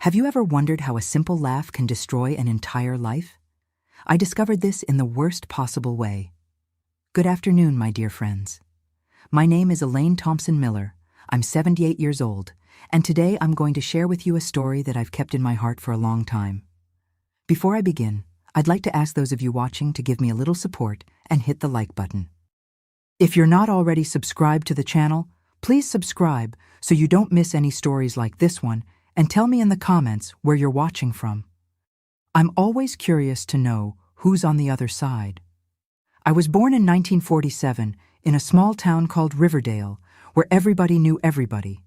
Have you ever wondered how a simple laugh can destroy an entire life? I discovered this in the worst possible way. Good afternoon, my dear friends. My name is Elaine Thompson Miller. I'm 78 years old, and today I'm going to share with you a story that I've kept in my heart for a long time. Before I begin, I'd like to ask those of you watching to give me a little support and hit the like button. If you're not already subscribed to the channel, please subscribe so you don't miss any stories like this one, and tell me in the comments where you're watching from. I'm always curious to know who's on the other side. I was born in 1947 in a small town called Riverdale, where everybody knew everybody.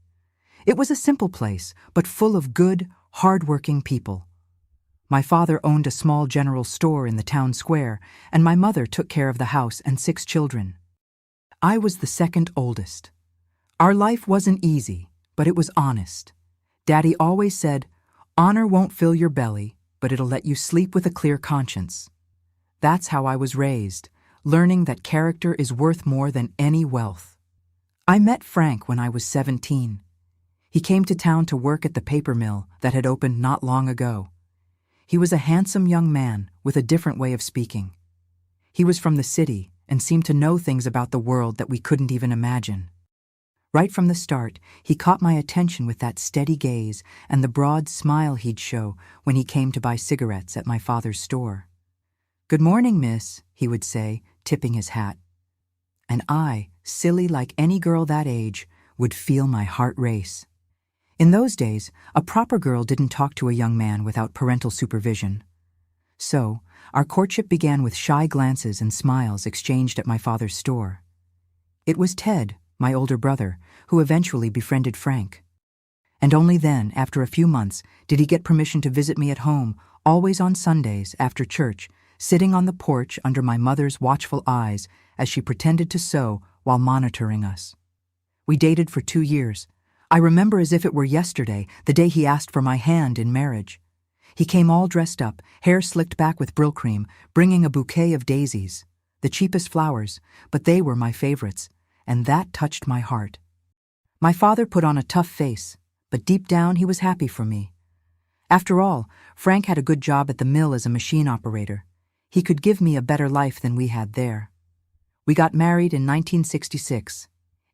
It was a simple place, but full of good, hard-working people. My father owned a small general store in the town square, and my mother took care of the house and 6 children. I was the second oldest. Our life wasn't easy, but it was honest. Daddy always said, "Honor won't fill your belly, but it'll let you sleep with a clear conscience." That's how I was raised, learning that character is worth more than any wealth. I met Frank when I was 17. He came to town to work at the paper mill that had opened not long ago. He was a handsome young man with a different way of speaking. He was from the city and seemed to know things about the world that we couldn't even imagine. Right from the start, he caught my attention with that steady gaze and the broad smile he'd show when he came to buy cigarettes at my father's store. "Good morning, miss," he would say, tipping his hat. And I, silly like any girl that age, would feel my heart race. In those days, a proper girl didn't talk to a young man without parental supervision. So, our courtship began with shy glances and smiles exchanged at my father's store. It was Ted, my older brother, who eventually befriended Frank. And only then, after a few months, did he get permission to visit me at home, always on Sundays after church, sitting on the porch under my mother's watchful eyes as she pretended to sew while monitoring us. We dated for 2 years. I remember as if it were yesterday, the day he asked for my hand in marriage. He came all dressed up, hair slicked back with Brill-Cream, bringing a bouquet of daisies, the cheapest flowers, but they were my favorites, and that touched my heart. My father put on a tough face, but deep down he was happy for me. After all, Frank had a good job at the mill as a machine operator. He could give me a better life than we had there. We got married in 1966.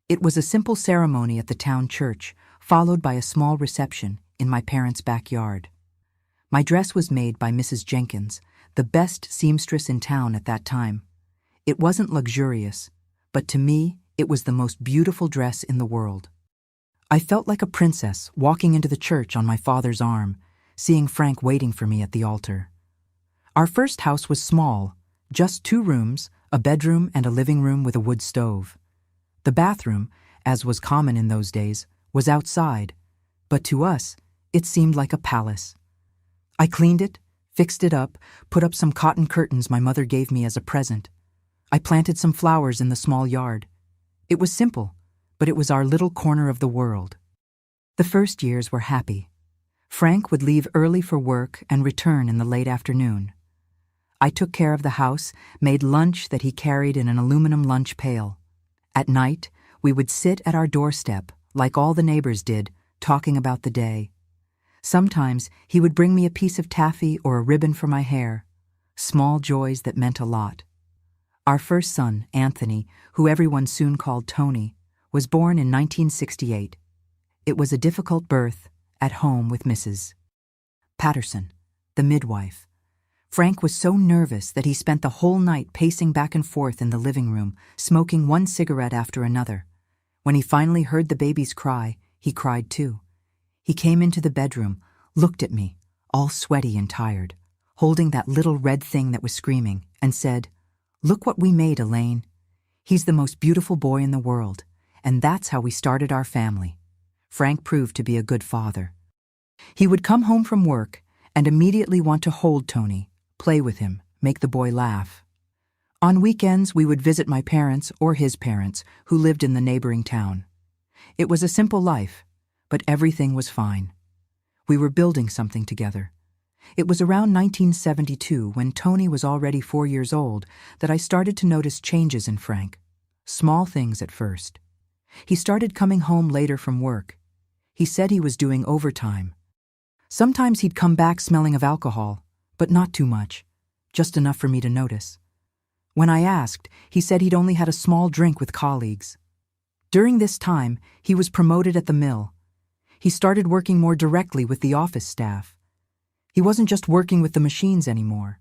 It was a simple ceremony at the town church, followed by a small reception in my parents' backyard. My dress was made by Mrs. Jenkins, the best seamstress in town at that time. It wasn't luxurious, but to me, it was the most beautiful dress in the world. I felt like a princess walking into the church on my father's arm, seeing Frank waiting for me at the altar. Our first house was small, just 2 rooms, a bedroom and a living room with a wood stove. The bathroom, as was common in those days, was outside, but to us, it seemed like a palace. I cleaned it, fixed it up, put up some cotton curtains my mother gave me as a present. I planted some flowers in the small yard. It was simple, but it was our little corner of the world. The first years were happy. Frank would leave early for work and return in the late afternoon. I took care of the house, made lunch that he carried in an aluminum lunch pail. At night, we would sit at our doorstep, like all the neighbors did, talking about the day. Sometimes he would bring me a piece of taffy or a ribbon for my hair, small joys that meant a lot. Our first son, Anthony, who everyone soon called Tony, was born in 1968. It was a difficult birth, at home with Mrs. Patterson, the midwife. Frank was so nervous that he spent the whole night pacing back and forth in the living room, smoking one cigarette after another. When he finally heard the baby's cry, he cried too. He came into the bedroom, looked at me, all sweaty and tired, holding that little red thing that was screaming, and said, "Look what we made, Elaine. He's the most beautiful boy in the world, and that's how we started our family." Frank proved to be a good father. He would come home from work and immediately want to hold Tony, play with him, make the boy laugh. On weekends, we would visit my parents or his parents, who lived in the neighboring town. It was a simple life, but everything was fine. We were building something together. It was around 1972, when Tony was already 4 years old, that I started to notice changes in Frank. Small things at first. He started coming home later from work. He said he was doing overtime. Sometimes he'd come back smelling of alcohol, but not too much, just enough for me to notice. When I asked, he said he'd only had a small drink with colleagues. During this time, he was promoted at the mill. He started working more directly with the office staff. He wasn't just working with the machines anymore.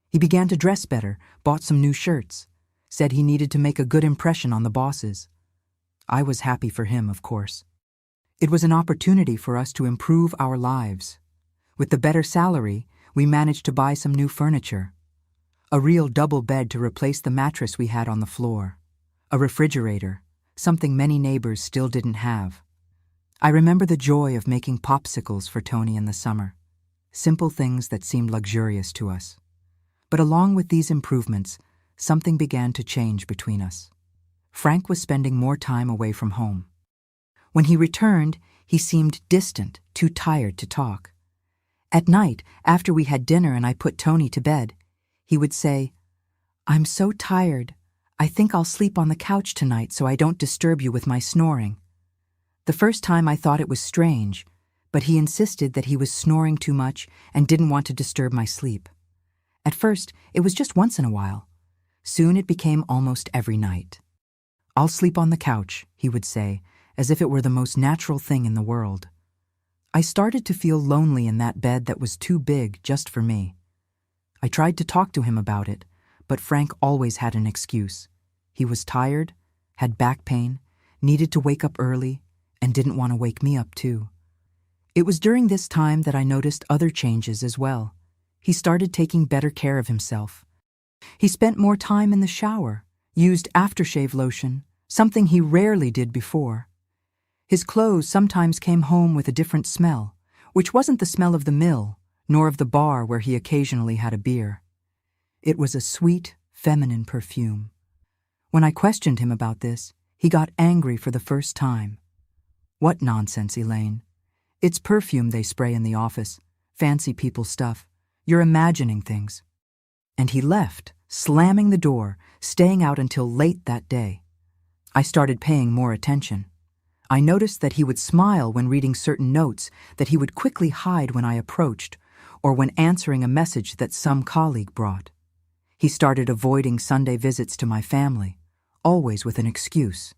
He began to dress better, bought some new shirts, said he needed to make a good impression on the bosses. I was happy for him, of course. It was an opportunity for us to improve our lives. With the better salary, we managed to buy some new furniture. A real double bed to replace the mattress we had on the floor. A refrigerator, something many neighbors still didn't have. I remember the joy of making popsicles for Tony in the summer. Simple things that seemed luxurious to us. But along with these improvements, something began to change between us. Frank was spending more time away from home. When he returned, he seemed distant, too tired to talk. At night, after we had dinner and I put Tony to bed, he would say, "I'm so tired. I think I'll sleep on the couch tonight so I don't disturb you with my snoring." The first time I thought it was strange, but he insisted that he was snoring too much and didn't want to disturb my sleep. At first, it was just once in a while. Soon it became almost every night. "I'll sleep on the couch," he would say, as if it were the most natural thing in the world. I started to feel lonely in that bed that was too big just for me. I tried to talk to him about it, but Frank always had an excuse. He was tired, had back pain, needed to wake up early, and didn't want to wake me up too. It was during this time that I noticed other changes as well. He started taking better care of himself. He spent more time in the shower, used aftershave lotion, something he rarely did before. His clothes sometimes came home with a different smell, which wasn't the smell of the mill, nor of the bar where he occasionally had a beer. It was a sweet, feminine perfume. When I questioned him about this, he got angry for the first time. "What nonsense, Elaine. It's perfume they spray in the office. Fancy people stuff. You're imagining things." And he left, slamming the door, staying out until late that day. I started paying more attention. I noticed that he would smile when reading certain notes that he would quickly hide when I approached, or when answering a message that some colleague brought. He started avoiding Sunday visits to my family, always with an excuse.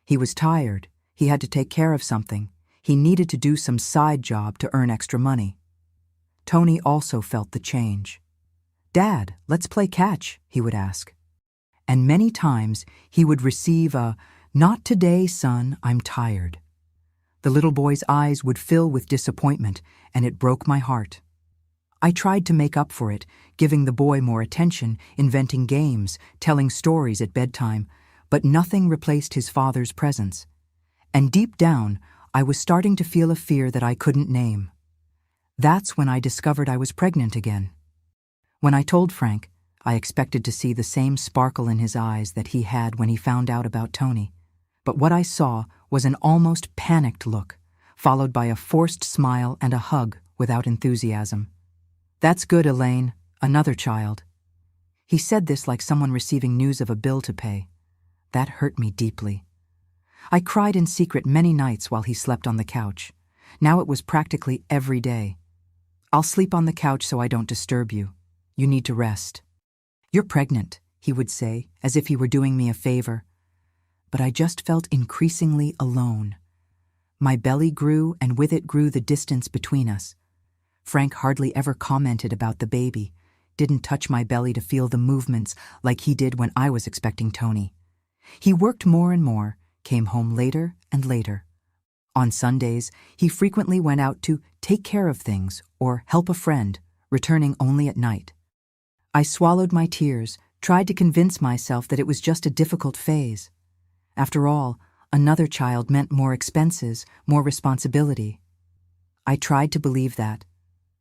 He was tired, he had to take care of something, he needed to do some side job to earn extra money. Tony also felt the change. "Dad, let's play catch," he would ask. And many times he would receive a, "Not today, son, I'm tired." The little boy's eyes would fill with disappointment, and it broke my heart. I tried to make up for it, giving the boy more attention, inventing games, telling stories at bedtime, but nothing replaced his father's presence. And deep down, I was starting to feel a fear that I couldn't name. That's when I discovered I was pregnant again. When I told Frank, I expected to see the same sparkle in his eyes that he had when he found out about Tony. But what I saw was an almost panicked look, followed by a forced smile and a hug without enthusiasm. "That's good, Elaine. Another child." He said this like someone receiving news of a bill to pay. That hurt me deeply. I cried in secret many nights while he slept on the couch. Now it was practically every day. "I'll sleep on the couch so I don't disturb you. You need to rest." "You're pregnant," he would say, as if he were doing me a favor. But I just felt increasingly alone. My belly grew, and with it grew the distance between us. Frank hardly ever commented about the baby, didn't touch my belly to feel the movements like he did when I was expecting Tony. He worked more and more, came home later and later. On Sundays, he frequently went out to take care of things or help a friend, returning only at night. I swallowed my tears, tried to convince myself that it was just a difficult phase. After all, another child meant more expenses, more responsibility. I tried to believe that,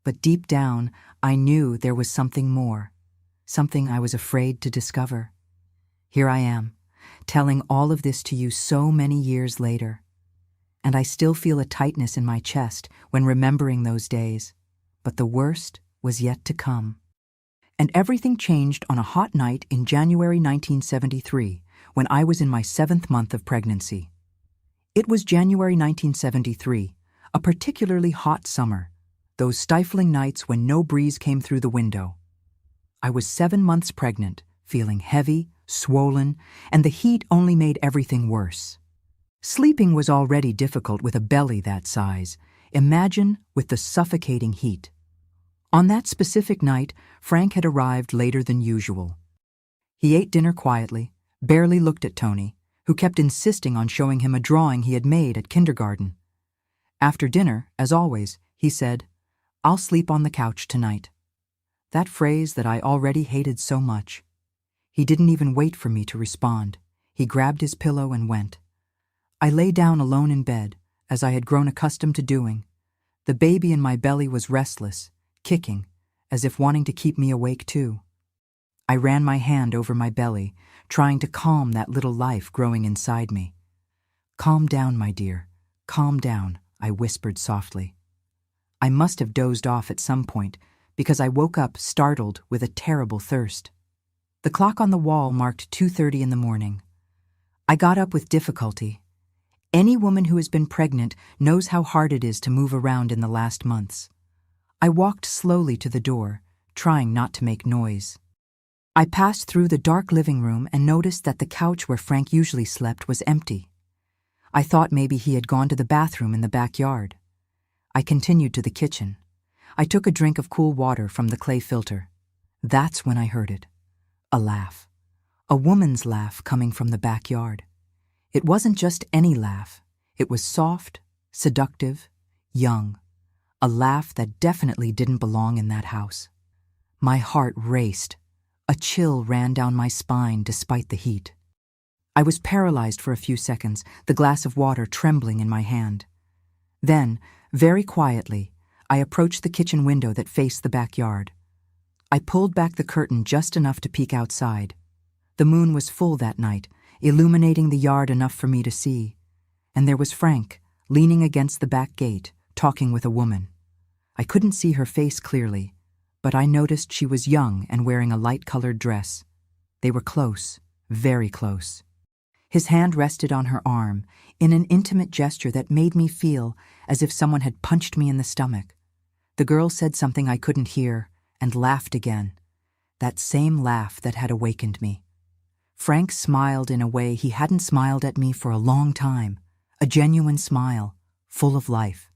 but deep down, I knew there was something more, something I was afraid to discover. Here I am, telling all of this to you so many years later. And I still feel a tightness in my chest when remembering those days. But the worst was yet to come. And everything changed on a hot night in January 1973, when I was in my 7th month of pregnancy. It was January 1973, a particularly hot summer. those stifling nights when no breeze came through the window. I was 7 months pregnant, feeling heavy, swollen, and the heat only made everything worse. Sleeping was already difficult with a belly that size. Imagine with the suffocating heat. On that specific night, Frank had arrived later than usual. He ate dinner quietly, barely looked at Tony, who kept insisting on showing him a drawing he had made at kindergarten. After dinner, as always, he said, "I'll sleep on the couch tonight." That phrase that I already hated so much. He didn't even wait for me to respond. He grabbed his pillow and went. I lay down alone in bed, as I had grown accustomed to doing. The baby in my belly was restless, kicking, as if wanting to keep me awake too. I ran my hand over my belly, trying to calm that little life growing inside me. "Calm down, my dear. Calm down," I whispered softly. I must have dozed off at some point, because I woke up startled with a terrible thirst. The clock on the wall marked 2:30 in the morning. I got up with difficulty. Any woman who has been pregnant knows how hard it is to move around in the last months. I walked slowly to the door, trying not to make noise. I passed through the dark living room and noticed that the couch where Frank usually slept was empty. I thought maybe he had gone to the bathroom in the backyard. I continued to the kitchen. I took a drink of cool water from the clay filter. That's when I heard it. A laugh. A woman's laugh coming from the backyard. It wasn't just any laugh. It was soft, seductive, young. A laugh that definitely didn't belong in that house. My heart raced. A chill ran down my spine despite the heat. I was paralyzed for a few seconds, the glass of water trembling in my hand. Then, very quietly, I approached the kitchen window that faced the backyard. I pulled back the curtain just enough to peek outside. The moon was full that night, illuminating the yard enough for me to see. And there was Frank, leaning against the back gate, talking with a woman. I couldn't see her face clearly, but I noticed she was young and wearing a light-colored dress. They were close, very close. His hand rested on her arm, in an intimate gesture that made me feel as if someone had punched me in the stomach. The girl said something I couldn't hear, and laughed again. That same laugh that had awakened me. Frank smiled in a way he hadn't smiled at me for a long time, a genuine smile, full of life.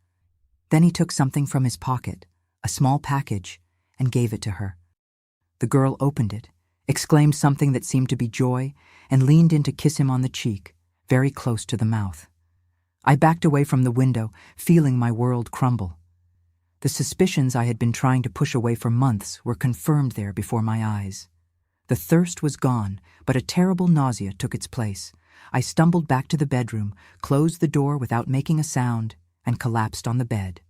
Then he took something from his pocket, a small package, and gave it to her. The girl opened it, exclaimed something that seemed to be joy, and leaned in to kiss him on the cheek, very close to the mouth. I backed away from the window, feeling my world crumble. The suspicions I had been trying to push away for months were confirmed there before my eyes. The thirst was gone, but a terrible nausea took its place. I stumbled back to the bedroom, closed the door without making a sound, and collapsed on the bed.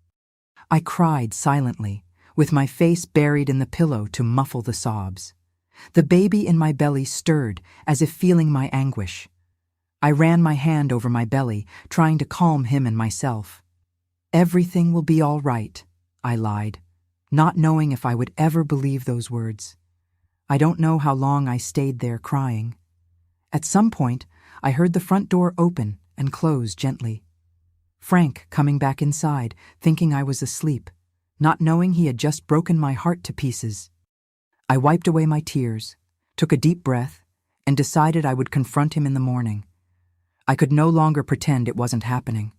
I cried silently, with my face buried in the pillow to muffle the sobs. The baby in my belly stirred, as if feeling my anguish. I ran my hand over my belly, trying to calm him and myself. "Everything will be all right," I lied, not knowing if I would ever believe those words. I don't know how long I stayed there crying. At some point, I heard the front door open and close gently. Frank coming back inside, thinking I was asleep, not knowing he had just broken my heart to pieces. I wiped away my tears, took a deep breath, and decided I would confront him in the morning. I could no longer pretend it wasn't happening.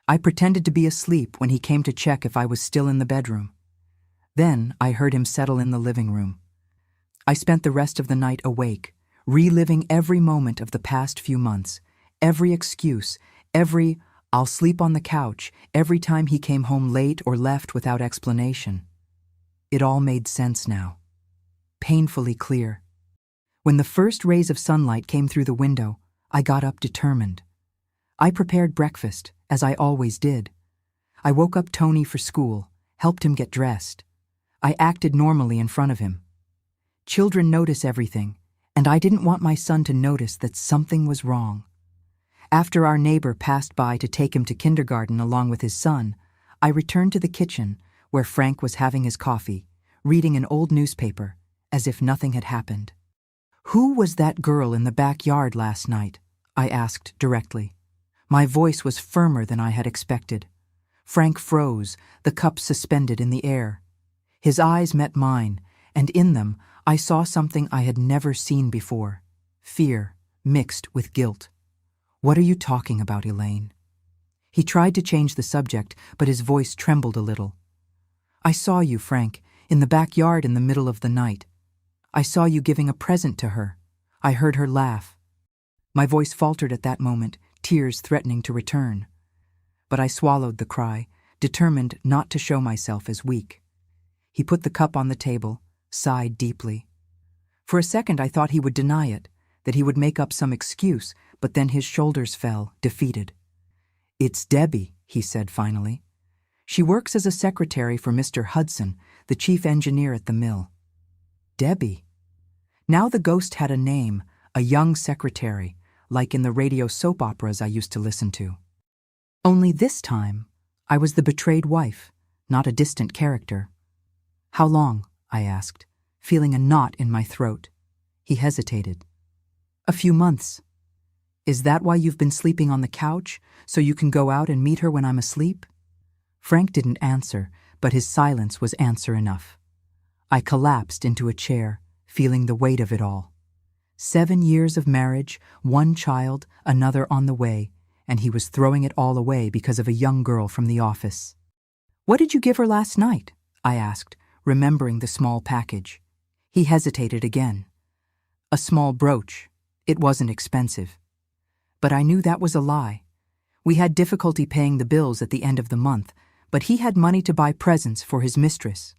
I pretended to be asleep when he came to check if I was still in the bedroom. Then I heard him settle in the living room. I spent the rest of the night awake, reliving every moment of the past few months, every excuse, every "I'll sleep on the couch" every time he came home late or left without explanation. It all made sense now. Painfully clear. When the first rays of sunlight came through the window, I got up determined. I prepared breakfast, as I always did. I woke up Tony for school, helped him get dressed. I acted normally in front of him. Children notice everything, and I didn't want my son to notice that something was wrong. After our neighbor passed by to take him to kindergarten along with his son, I returned to the kitchen, where Frank was having his coffee, reading an old newspaper, as if nothing had happened. "Who was that girl in the backyard last night?" I asked directly. My voice was firmer than I had expected. Frank froze, the cup suspended in the air. His eyes met mine, and in them I saw something I had never seen before: fear mixed with guilt. "What are you talking about, Elaine?" He tried to change the subject, but his voice trembled a little. "I saw you, Frank, in the backyard in the middle of the night. I saw you giving a present to her. I heard her laugh." My voice faltered at that moment, tears threatening to return. But I swallowed the cry, determined not to show myself as weak. He put the cup on the table, sighed deeply. For a second I thought he would deny it, that he would make up some excuse, but then his shoulders fell, defeated. "It's Debbie," he said finally. "She works as a secretary for Mr. Hudson, the chief engineer at the mill." Debbie. Now the ghost had a name, a young secretary, like in the radio soap operas I used to listen to. Only this time, I was the betrayed wife, not a distant character. "How long?" I asked, feeling a knot in my throat. He hesitated. "A few months." "Is that why you've been sleeping on the couch, so you can go out and meet her when I'm asleep?" Frank didn't answer, but his silence was answer enough. I collapsed into a chair, feeling the weight of it all. 7 years of marriage, 1 child, another on the way, and he was throwing it all away because of a young girl from the office. "What did you give her last night?" I asked, remembering the small package. He hesitated again. "A small brooch. It wasn't expensive." But I knew that was a lie. We had difficulty paying the bills at the end of the month, but he had money to buy presents for his mistress.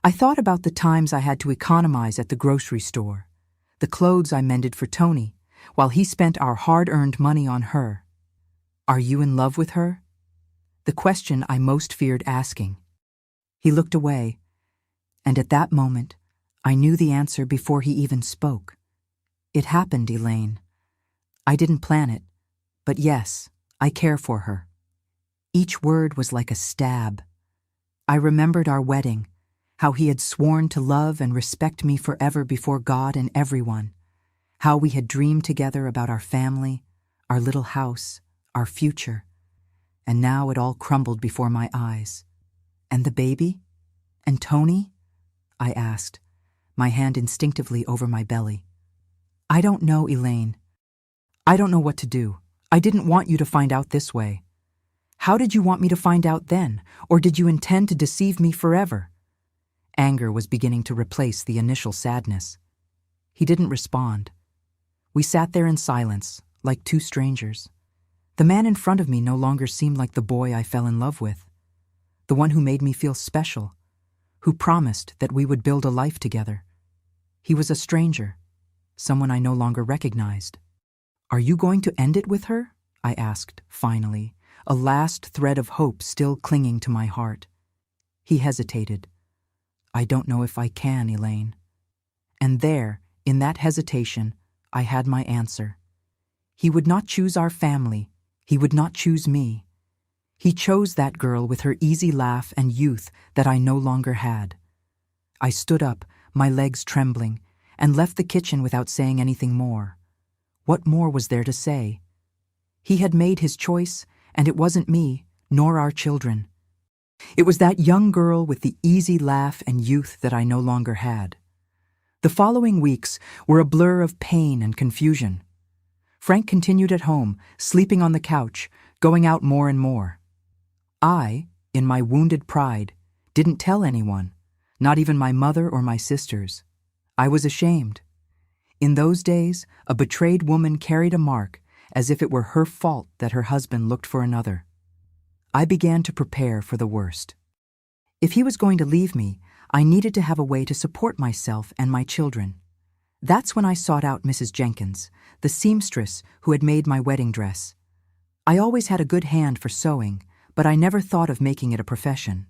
I thought about the times I had to economize at the grocery store, the clothes I mended for Tony, while he spent our hard-earned money on her. "Are you in love with her?" The question I most feared asking. He looked away, and at that moment, I knew the answer before he even spoke. "It happened, Elaine. I didn't plan it, but yes, I care for her." Each word was like a stab. I remembered our wedding, how he had sworn to love and respect me forever before God and everyone, how we had dreamed together about our family, our little house, our future, and now it all crumbled before my eyes. "And the baby? And Tony?" I asked, my hand instinctively over my belly. "I don't know, Elaine. I don't know what to do. I didn't want you to find out this way." "How did you want me to find out then, or did you intend to deceive me forever?" Anger was beginning to replace the initial sadness. He didn't respond. We sat there in silence, like 2 strangers. The man in front of me no longer seemed like the boy I fell in love with, the one who made me feel special, who promised that we would build a life together. He was a stranger, someone I no longer recognized. "Are you going to end it with her?" I asked, finally, a last thread of hope still clinging to my heart. He hesitated. "I don't know if I can, Elaine." And there, in that hesitation, I had my answer. He would not choose our family. He would not choose me. He chose that girl with her easy laugh and youth that I no longer had. I stood up, my legs trembling, and left the kitchen without saying anything more. What more was there to say? He had made his choice, and it wasn't me, nor our children. It was that young girl with the easy laugh and youth that I no longer had. The following weeks were a blur of pain and confusion. Frank continued at home, sleeping on the couch, going out more and more. I, in my wounded pride, didn't tell anyone, not even my mother or my sisters. I was ashamed. In those days, a betrayed woman carried a mark as if it were her fault that her husband looked for another. I began to prepare for the worst. If he was going to leave me, I needed to have a way to support myself and my children. That's when I sought out Mrs. Jenkins, the seamstress who had made my wedding dress. I always had a good hand for sewing, but I never thought of making it a profession.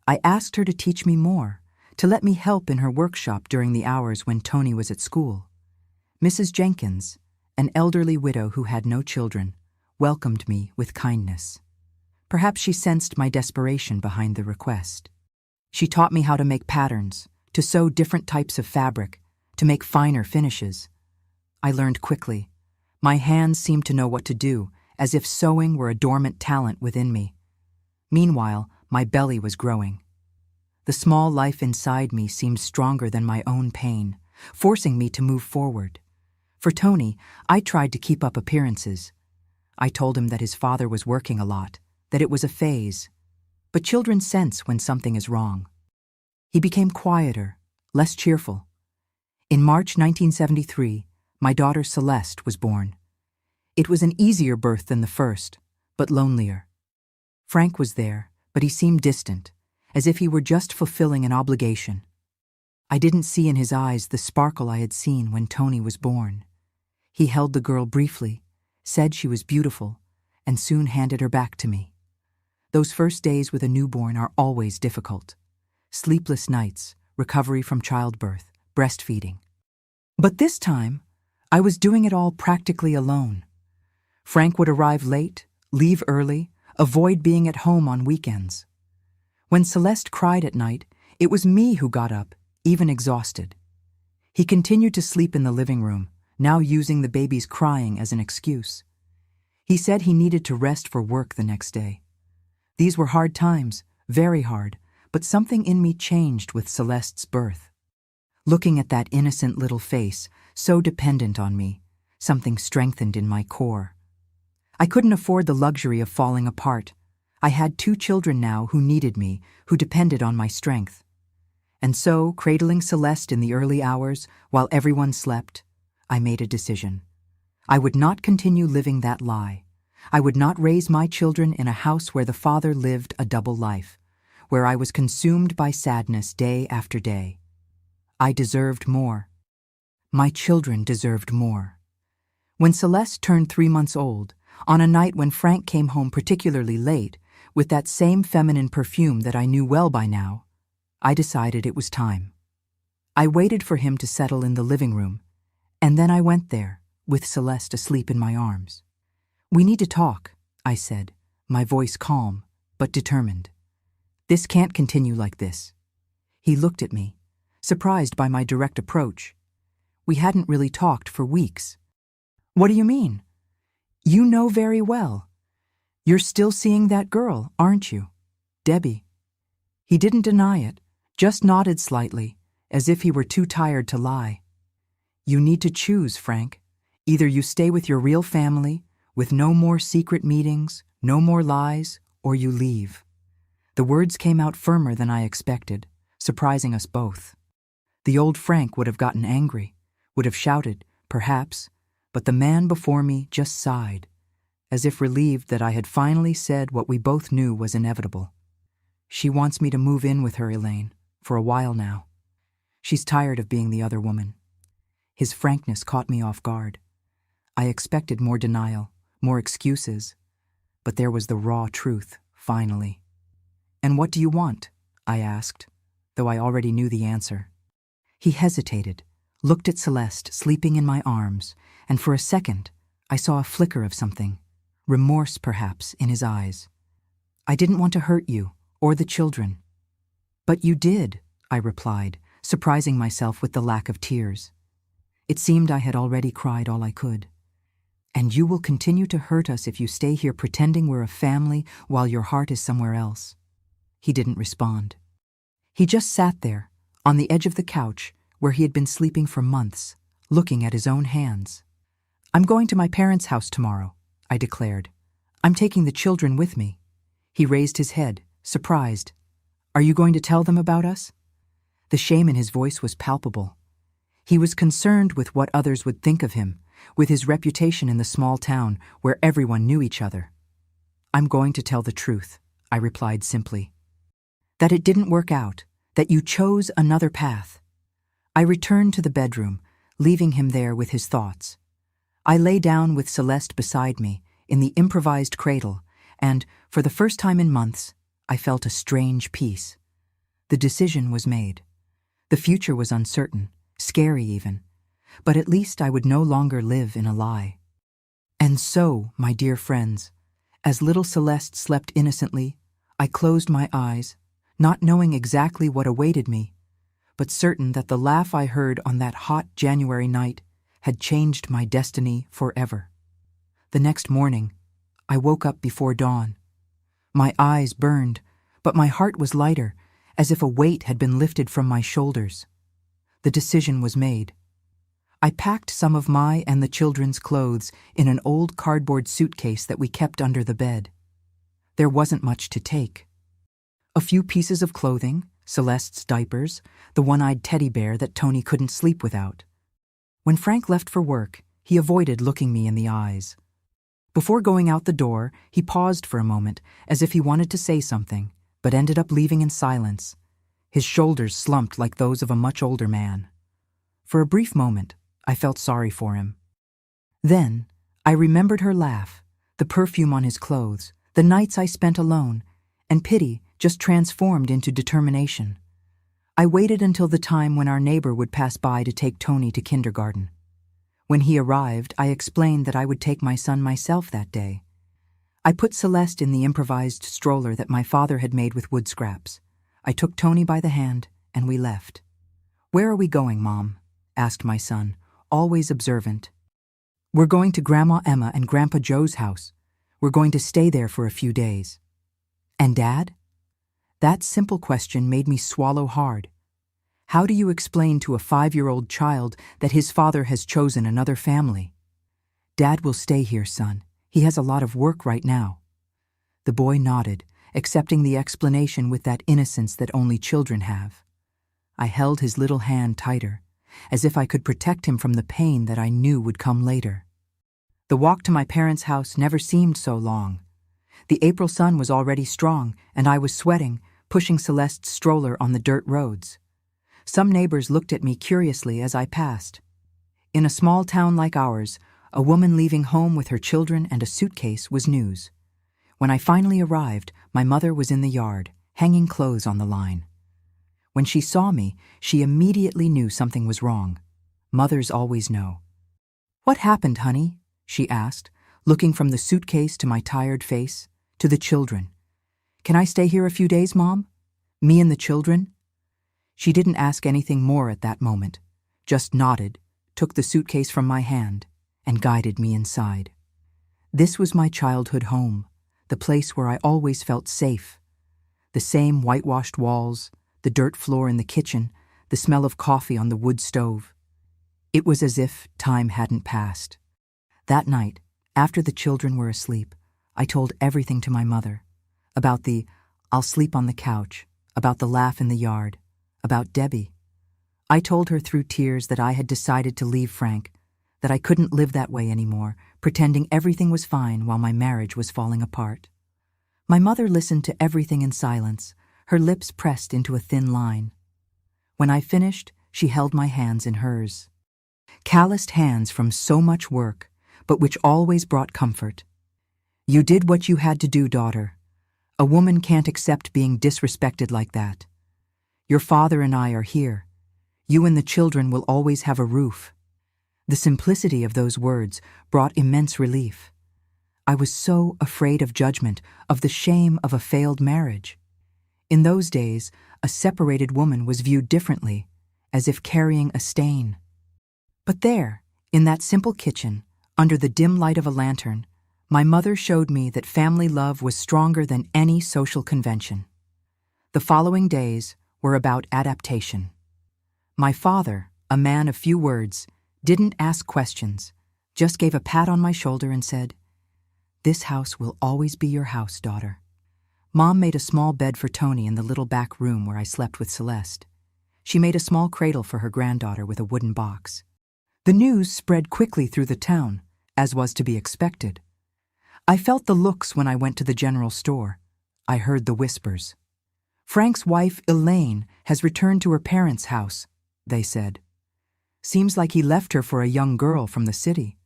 I asked her to teach me more, to let me help in her workshop during the hours when Tony was at school. Mrs. Jenkins, an elderly widow who had no children, welcomed me with kindness. Perhaps she sensed my desperation behind the request. She taught me how to make patterns, to sew different types of fabric, to make finer finishes. I learned quickly. My hands seemed to know what to do, as if sewing were a dormant talent within me. Meanwhile, my belly was growing. The small life inside me seemed stronger than my own pain, forcing me to move forward. For Tony, I tried to keep up appearances. I told him that his father was working a lot, that it was a phase. But children sense when something is wrong. He became quieter, less cheerful. In March 1973, my daughter Celeste was born. It was an easier birth than the first, but lonelier. Frank was there, but he seemed distant, as if he were just fulfilling an obligation. I didn't see in his eyes the sparkle I had seen when Tony was born. He held the girl briefly, said she was beautiful, and soon handed her back to me. Those first days with a newborn are always difficult. Sleepless nights, recovery from childbirth, breastfeeding. But this time, I was doing it all practically alone. Frank would arrive late, leave early, avoid being at home on weekends. When Celeste cried at night, it was me who got up, even exhausted. He continued to sleep in the living room, now using the baby's crying as an excuse. He said he needed to rest for work the next day. These were hard times, very hard, but something in me changed with Celeste's birth. Looking at that innocent little face, so dependent on me, something strengthened in my core. I couldn't afford the luxury of falling apart. I had 2 children now who needed me, who depended on my strength. And so, cradling Celeste in the early hours, while everyone slept, I made a decision. I would not continue living that lie. I would not raise my children in a house where the father lived a double life, where I was consumed by sadness day after day. I deserved more. My children deserved more. When Celeste turned 3 months old, on a night when Frank came home particularly late, with that same feminine perfume that I knew well by now, I decided it was time. I waited for him to settle in the living room, and then I went there, with Celeste asleep in my arms. "We need to talk," I said, my voice calm, but determined. "This can't continue like this." He looked at me, surprised by my direct approach. We hadn't really talked for weeks. "What do you mean?" "You know very well. You're still seeing that girl, aren't you? Debbie." He didn't deny it, just nodded slightly, as if he were too tired to lie. "You need to choose, Frank. Either you stay with your real family, with no more secret meetings, no more lies, or you leave." The words came out firmer than I expected, surprising us both. The old Frank would have gotten angry, would have shouted, perhaps, but the man before me just sighed, as if relieved that I had finally said what we both knew was inevitable. "She wants me to move in with her, Elaine, for a while now. She's tired of being the other woman." His frankness caught me off guard. I expected more denial, more excuses, but there was the raw truth, finally. "And what do you want?" I asked, though I already knew the answer. He hesitated, looked at Celeste sleeping in my arms, and for a second I saw a flicker of something, remorse perhaps, in his eyes. "I didn't want to hurt you, or the children." "But you did," I replied, surprising myself with the lack of tears. It seemed I had already cried all I could. "And you will continue to hurt us if you stay here pretending we're a family while your heart is somewhere else." He didn't respond. He just sat there, on the edge of the couch, where he had been sleeping for months, looking at his own hands. "I'm going to my parents' house tomorrow," I declared. "I'm taking the children with me." He raised his head, surprised. "Are you going to tell them about us?" The shame in his voice was palpable. He was concerned with what others would think of him, with his reputation in the small town where everyone knew each other. "I'm going to tell the truth," I replied simply. "That it didn't work out, that you chose another path." I returned to the bedroom, leaving him there with his thoughts. I lay down with Celeste beside me, in the improvised cradle, and, for the first time in months, I felt a strange peace. The decision was made. The future was uncertain, scary even, but at least I would no longer live in a lie. And so, my dear friends, as little Celeste slept innocently, I closed my eyes, not knowing exactly what awaited me, but certain that the laugh I heard on that hot January night had changed my destiny forever. The next morning, I woke up before dawn. My eyes burned, but my heart was lighter, as if a weight had been lifted from my shoulders. The decision was made. I packed some of my and the children's clothes in an old cardboard suitcase that we kept under the bed. There wasn't much to take. A few pieces of clothing, Celeste's diapers, the one-eyed teddy bear that Tony couldn't sleep without. When Frank left for work, he avoided looking me in the eyes. Before going out the door, he paused for a moment, as if he wanted to say something, but ended up leaving in silence. His shoulders slumped like those of a much older man. For a brief moment, I felt sorry for him. Then, I remembered her laugh, the perfume on his clothes, the nights I spent alone, and pity just transformed into determination. I waited until the time when our neighbor would pass by to take Tony to kindergarten. When he arrived, I explained that I would take my son myself that day. I put Celeste in the improvised stroller that my father had made with wood scraps. I took Tony by the hand, and we left. "Where are we going, Mom?" asked my son, always observant. "We're going to Grandma Emma and Grandpa Joe's house. We're going to stay there for a few days." "And Dad?" That simple question made me swallow hard. How do you explain to a 5-year-old child that his father has chosen another family? "Dad will stay here, son. He has a lot of work right now." The boy nodded, accepting the explanation with that innocence that only children have. I held his little hand tighter, as if I could protect him from the pain that I knew would come later. The walk to my parents' house never seemed so long. The April sun was already strong, and I was sweating, pushing Celeste's stroller on the dirt roads. Some neighbors looked at me curiously as I passed. In a small town like ours, a woman leaving home with her children and a suitcase was news. When I finally arrived, my mother was in the yard, hanging clothes on the line. When she saw me, she immediately knew something was wrong. Mothers always know. "What happened, honey?" she asked, looking from the suitcase to my tired face, to the children. "Can I stay here a few days, Mom? Me and the children?" She didn't ask anything more at that moment, just nodded, took the suitcase from my hand, and guided me inside. This was my childhood home, the place where I always felt safe. The same whitewashed walls, the dirt floor in the kitchen, the smell of coffee on the wood stove. It was as if time hadn't passed. That night, after the children were asleep, I told everything to my mother. About the "I'll sleep on the couch," about the laugh in the yard, about Debbie. I told her through tears that I had decided to leave Frank, that I couldn't live that way anymore, pretending everything was fine while my marriage was falling apart. My mother listened to everything in silence, her lips pressed into a thin line. When I finished, she held my hands in hers. Calloused hands from so much work, but which always brought comfort. "You did what you had to do, daughter. A woman can't accept being disrespected like that. Your father and I are here. You and the children will always have a roof." The simplicity of those words brought immense relief. I was so afraid of judgment, of the shame of a failed marriage. In those days, a separated woman was viewed differently, as if carrying a stain. But there, in that simple kitchen, under the dim light of a lantern, my mother showed me that family love was stronger than any social convention. The following days were about adaptation. My father, a man of few words, didn't ask questions, just gave a pat on my shoulder and said, "This house will always be your house, daughter." Mom made a small bed for Tony in the little back room where I slept with Celeste. She made a small cradle for her granddaughter with a wooden box. The news spread quickly through the town, as was to be expected. I felt the looks when I went to the general store. I heard the whispers. "Frank's wife, Elaine, has returned to her parents' house," they said. "Seems like he left her for a young girl from the city."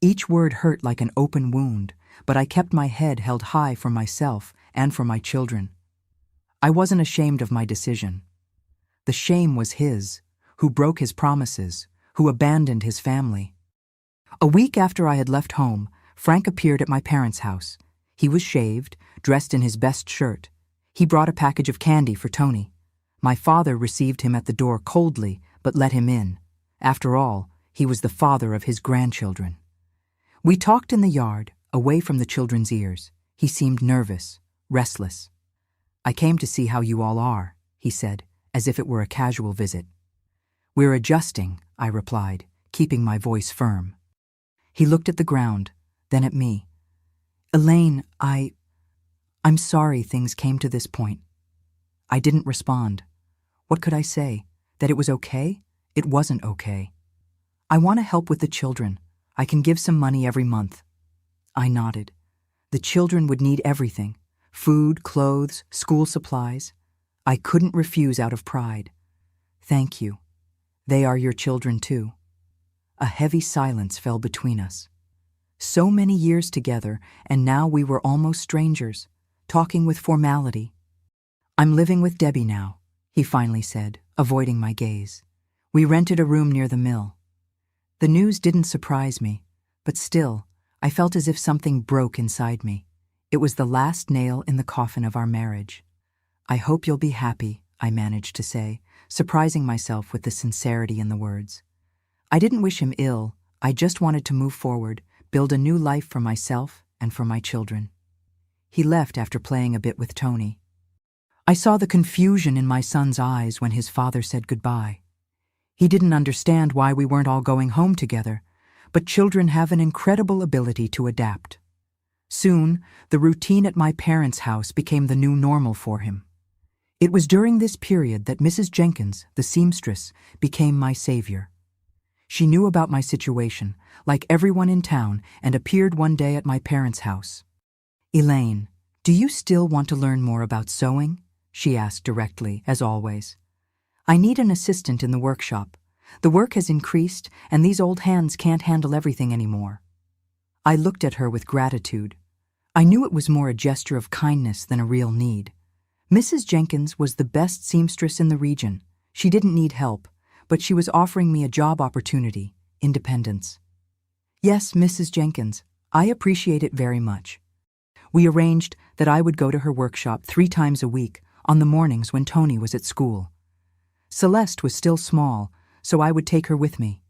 Each word hurt like an open wound, but I kept my head held high for myself and for my children. I wasn't ashamed of my decision. The shame was his, who broke his promises, who abandoned his family. A week after I had left home, Frank appeared at my parents' house. He was shaved, dressed in his best shirt. He brought a package of candy for Tony. My father received him at the door coldly, but let him in. After all, he was the father of his grandchildren. We talked in the yard, away from the children's ears. He seemed nervous, restless. "I came to see how you all are," he said, as if it were a casual visit. "We're adjusting," I replied, keeping my voice firm. He looked at the ground, then at me. "Elaine, I'm sorry things came to this point." I didn't respond. What could I say? That it was okay? It wasn't okay. "I want to help with the children. I can give some money every month." I nodded. The children would need everything: food, clothes, school supplies. I couldn't refuse out of pride. "Thank you. They are your children too." A heavy silence fell between us. So many years together, and now we were almost strangers, talking with formality. "I'm living with Debbie now," he finally said, avoiding my gaze. "We rented a room near the mill." The news didn't surprise me, but still, I felt as if something broke inside me. It was the last nail in the coffin of our marriage. "I hope you'll be happy," I managed to say, surprising myself with the sincerity in the words. I didn't wish him ill. I just wanted to move forward, build a new life for myself and for my children. He left after playing a bit with Tony. I saw the confusion in my son's eyes when his father said goodbye. He didn't understand why we weren't all going home together, but children have an incredible ability to adapt. Soon, the routine at my parents' house became the new normal for him. It was during this period that Mrs. Jenkins, the seamstress, became my savior. She knew about my situation, like everyone in town, and appeared one day at my parents' house. "Elaine, do you still want to learn more about sewing?" she asked directly, as always. "I need an assistant in the workshop. The work has increased, and these old hands can't handle everything anymore." I looked at her with gratitude. I knew it was more a gesture of kindness than a real need. Mrs. Jenkins was the best seamstress in the region. She didn't need help, but she was offering me a job opportunity, independence. "Yes, Mrs. Jenkins, I appreciate it very much." We arranged that I would go to her workshop 3 times a week on the mornings when Tony was at school. Celeste was still small, so I would take her with me.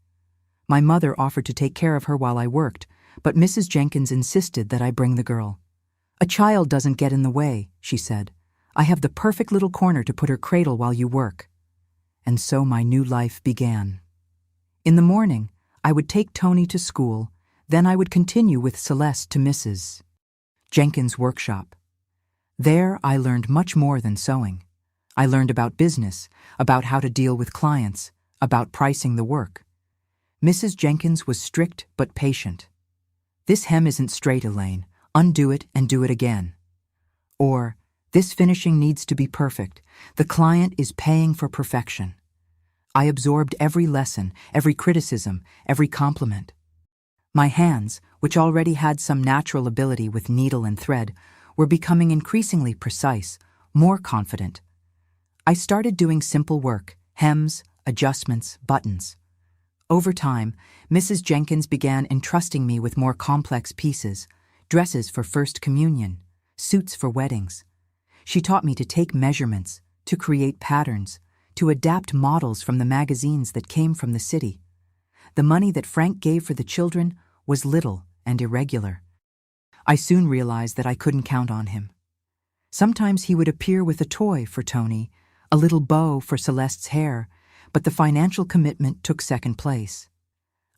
My mother offered to take care of her while I worked, but Mrs. Jenkins insisted that I bring the girl. "A child doesn't get in the way," she said. "I have the perfect little corner to put her cradle while you work." And so my new life began. In the morning, I would take Tony to school, then I would continue with Celeste to Mrs. Jenkins' workshop. There I learned much more than sewing. I learned about business, about how to deal with clients, about pricing the work. Mrs. Jenkins was strict but patient. "This hem isn't straight, Elaine. Undo it and do it again." Or, "This finishing needs to be perfect. The client is paying for perfection." I absorbed every lesson, every criticism, every compliment. My hands, which already had some natural ability with needle and thread, were becoming increasingly precise, more confident. I started doing simple work: hems, adjustments, buttons. Over time, Mrs. Jenkins began entrusting me with more complex pieces: dresses for First Communion, suits for weddings. She taught me to take measurements, to create patterns, to adapt models from the magazines that came from the city. The money that Frank gave for the children was little and irregular. I soon realized that I couldn't count on him. Sometimes he would appear with a toy for Tony, a little bow for Celeste's hair, but the financial commitment took second place.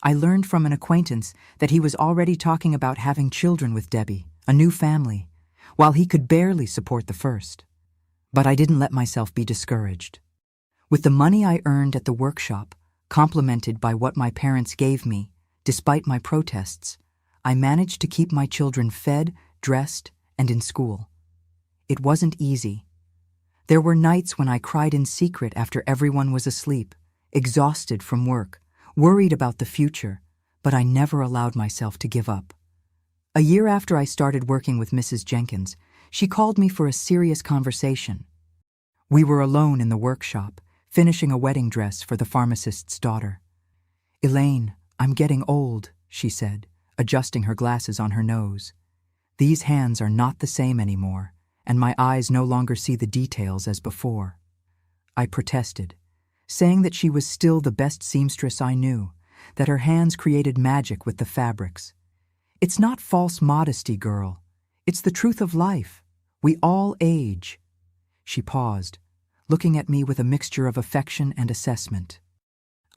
I learned from an acquaintance that he was already talking about having children with Debbie, a new family, while he could barely support the first. But I didn't let myself be discouraged. With the money I earned at the workshop, complemented by what my parents gave me, despite my protests, I managed to keep my children fed, dressed, and in school. It wasn't easy. There were nights when I cried in secret after everyone was asleep, exhausted from work, worried about the future, but I never allowed myself to give up. A year after I started working with Mrs. Jenkins, she called me for a serious conversation. We were alone in the workshop, finishing a wedding dress for the pharmacist's daughter. "Elaine, I'm getting old," she said, adjusting her glasses on her nose. "These hands are not the same anymore, and my eyes no longer see the details as before." I protested, saying that she was still the best seamstress I knew, that her hands created magic with the fabrics. "It's not false modesty, girl. It's the truth of life. We all age." She paused, looking at me with a mixture of affection and assessment.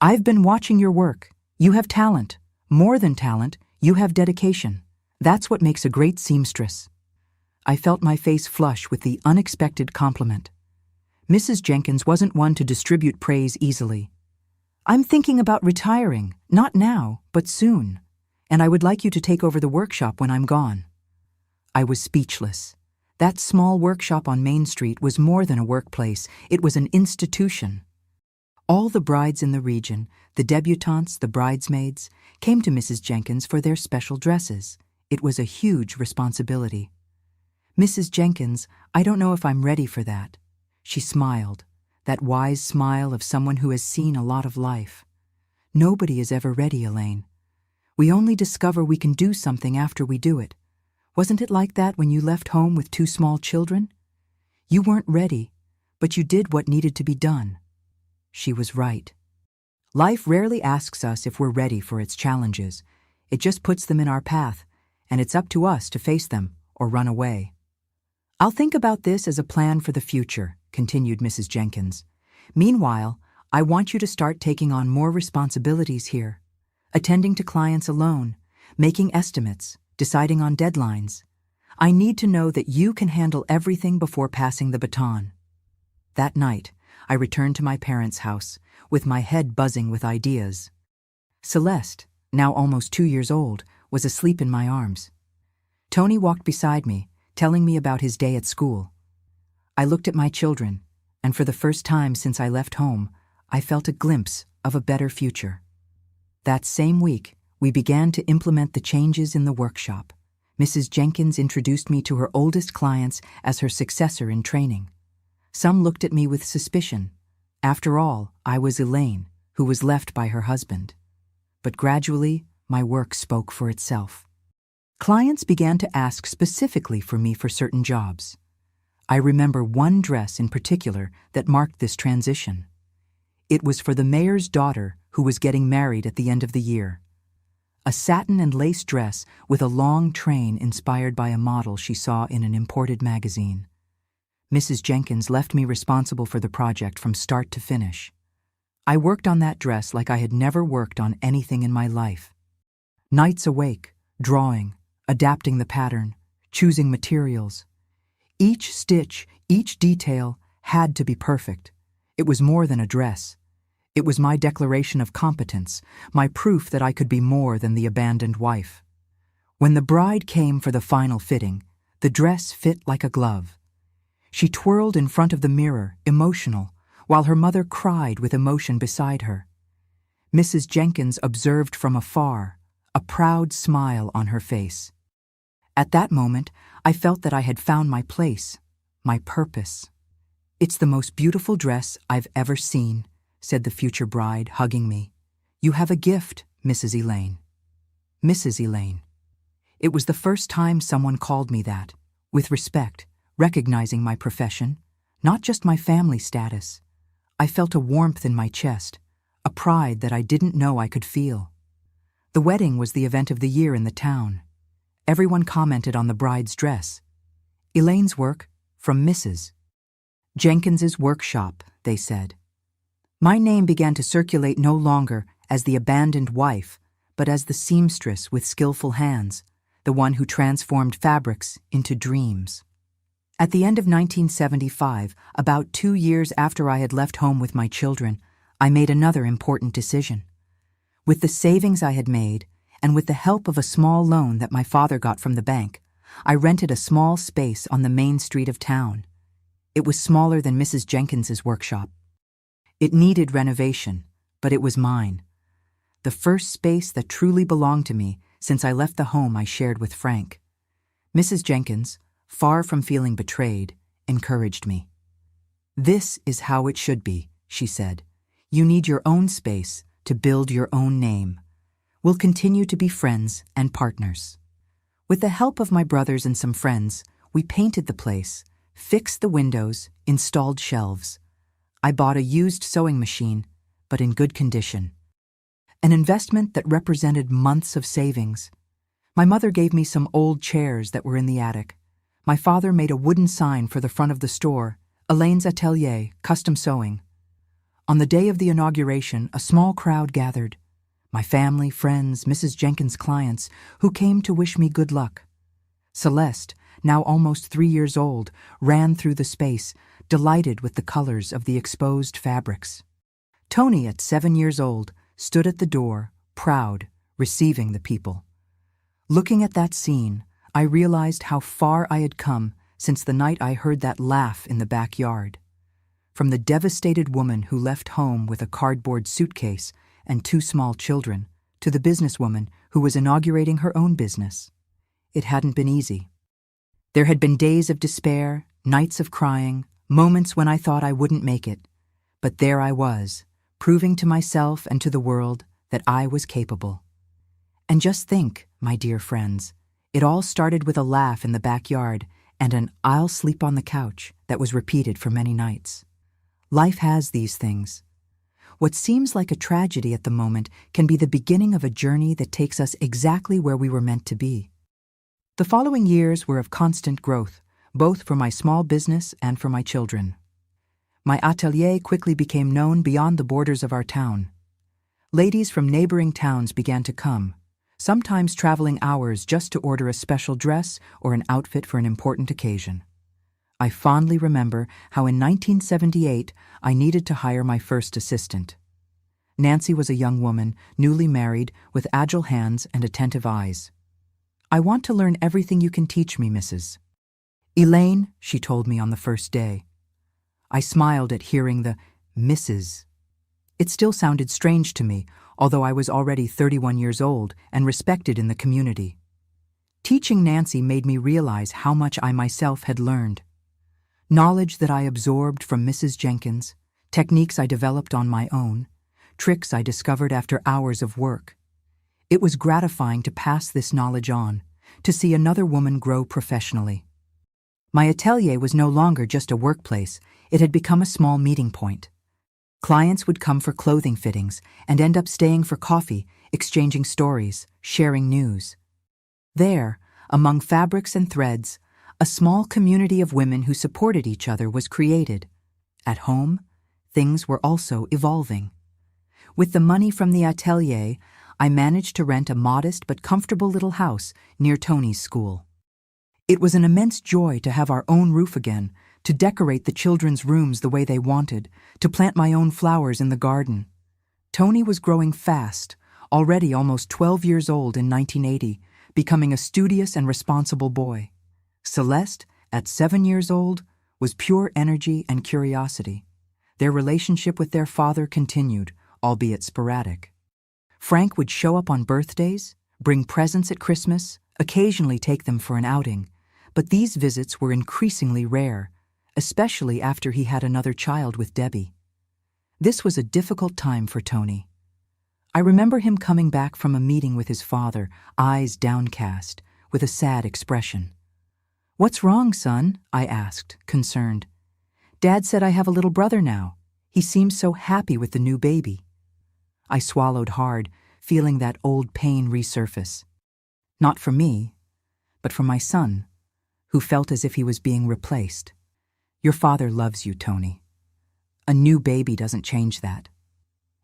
"I've been watching your work. You have talent. More than talent, you have dedication. That's what makes a great seamstress." I felt my face flush with the unexpected compliment. Mrs. Jenkins wasn't one to distribute praise easily. "I'm thinking about retiring, not now, but soon, and I would like you to take over the workshop when I'm gone." I was speechless. That small workshop on Main Street was more than a workplace, it was an institution. All the brides in the region, the debutantes, the bridesmaids, came to Mrs. Jenkins for their special dresses. It was a huge responsibility. "Mrs. Jenkins, I don't know if I'm ready for that." She smiled, that wise smile of someone who has seen a lot of life. "Nobody is ever ready, Elaine. We only discover we can do something after we do it. Wasn't it like that when you left home with 2 small children? You weren't ready, but you did what needed to be done." She was right. Life rarely asks us if we're ready for its challenges. It just puts them in our path, and it's up to us to face them or run away. "I'll think about this as a plan for the future," continued Mrs. Jenkins. "Meanwhile, I want you to start taking on more responsibilities here, attending to clients alone, making estimates, deciding on deadlines. I need to know that you can handle everything before passing the baton." That night, I returned to my parents' house, with my head buzzing with ideas. Celeste, now almost 2 years old, was asleep in my arms. Tony walked beside me, telling me about his day at school. I looked at my children, and for the first time since I left home, I felt a glimpse of a better future. That same week, we began to implement the changes in the workshop. Mrs. Jenkins introduced me to her oldest clients as her successor in training. Some looked at me with suspicion. After all, I was Elaine, who was left by her husband. But gradually, my work spoke for itself. Clients began to ask specifically for me for certain jobs. I remember one dress in particular that marked this transition. It was for the mayor's daughter who was getting married at the end of the year. A satin and lace dress with a long train inspired by a model she saw in an imported magazine. Mrs. Jenkins left me responsible for the project from start to finish. I worked on that dress like I had never worked on anything in my life. Nights awake, drawing, adapting the pattern, choosing materials. Each stitch, each detail had to be perfect. It was more than a dress. It was my declaration of competence, my proof that I could be more than the abandoned wife. When the bride came for the final fitting, the dress fit like a glove. She twirled in front of the mirror, emotional, while her mother cried with emotion beside her. Mrs. Jenkins observed from afar, a proud smile on her face. At that moment, I felt that I had found my place, my purpose. "It's the most beautiful dress I've ever seen," said the future bride, hugging me. "You have a gift, Mrs. Elaine." Mrs. Elaine. It was the first time someone called me that, with respect, recognizing my profession, not just my family status. I felt a warmth in my chest, a pride that I didn't know I could feel. The wedding was the event of the year in the town. Everyone commented on the bride's dress. "Elaine's work, from Mrs. Jenkins's workshop," they said. My name began to circulate no longer as the abandoned wife, but as the seamstress with skillful hands, the one who transformed fabrics into dreams. At the end of 1975, about 2 years after I had left home with my children, I made another important decision. With the savings I had made, and with the help of a small loan that my father got from the bank, I rented a small space on the main street of town. It was smaller than Mrs. Jenkins's workshop. It needed renovation, but it was mine. The first space that truly belonged to me since I left the home I shared with Frank. Mrs. Jenkins, far from feeling betrayed, encouraged me. "This is how it should be," she said. "You need your own space to build your own name. We'll continue to be friends and partners." With the help of my brothers and some friends, we painted the place, fixed the windows, installed shelves. I bought a used sewing machine, but in good condition. An investment that represented months of savings. My mother gave me some old chairs that were in the attic, My father made a wooden sign for the front of the store, Elaine's Atelier, Custom Sewing. On the day of the inauguration, a small crowd gathered. My family, friends, Mrs. Jenkins' clients, who came to wish me good luck. Celeste, now almost 3 years old, ran through the space, delighted with the colors of the exposed fabrics. Tony, at 7 years old, stood at the door, proud, receiving the people. Looking at that scene, I realized how far I had come since the night I heard that laugh in the backyard. From the devastated woman who left home with a cardboard suitcase and 2 small children, to the businesswoman who was inaugurating her own business. It hadn't been easy. There had been days of despair, nights of crying, moments when I thought I wouldn't make it. But there I was, proving to myself and to the world that I was capable. And just think, my dear friends, it all started with a laugh in the backyard and an "I'll sleep on the couch" that was repeated for many nights. Life has these things. What seems like a tragedy at the moment can be the beginning of a journey that takes us exactly where we were meant to be. The following years were of constant growth, both for my small business and for my children. My atelier quickly became known beyond the borders of our town. Ladies from neighboring towns began to come, sometimes traveling hours just to order a special dress or an outfit for an important occasion. I fondly remember how in 1978 I needed to hire my first assistant. Nancy was a young woman, newly married, with agile hands and attentive eyes. "I want to learn everything you can teach me, Mrs. Elaine," she told me on the first day. I smiled at hearing the Mrs. It still sounded strange to me, although I was already 31 years old and respected in the community. Teaching Nancy made me realize how much I myself had learned. Knowledge that I absorbed from Mrs. Jenkins, techniques I developed on my own, tricks I discovered after hours of work. It was gratifying to pass this knowledge on, to see another woman grow professionally. My atelier was no longer just a workplace, it had become a small meeting point. Clients would come for clothing fittings and end up staying for coffee, exchanging stories, sharing news. There, among fabrics and threads, a small community of women who supported each other was created. At home, things were also evolving. With the money from the atelier, I managed to rent a modest but comfortable little house near Tony's school. It was an immense joy to have our own roof again, to decorate the children's rooms the way they wanted, to plant my own flowers in the garden. Tony was growing fast, already almost 12 years old in 1980, becoming a studious and responsible boy. Celeste, at 7 years old, was pure energy and curiosity. Their relationship with their father continued, albeit sporadic. Frank would show up on birthdays, bring presents at Christmas, occasionally take them for an outing, but these visits were increasingly rare, especially after he had another child with Debbie. This was a difficult time for Tony. I remember him coming back from a meeting with his father, eyes downcast, with a sad expression. "What's wrong, son?" I asked, concerned. "Dad said I have a little brother now. He seems so happy with the new baby." I swallowed hard, feeling that old pain resurface. Not for me, but for my son, who felt as if he was being replaced. "Your father loves you, Tony. A new baby doesn't change that.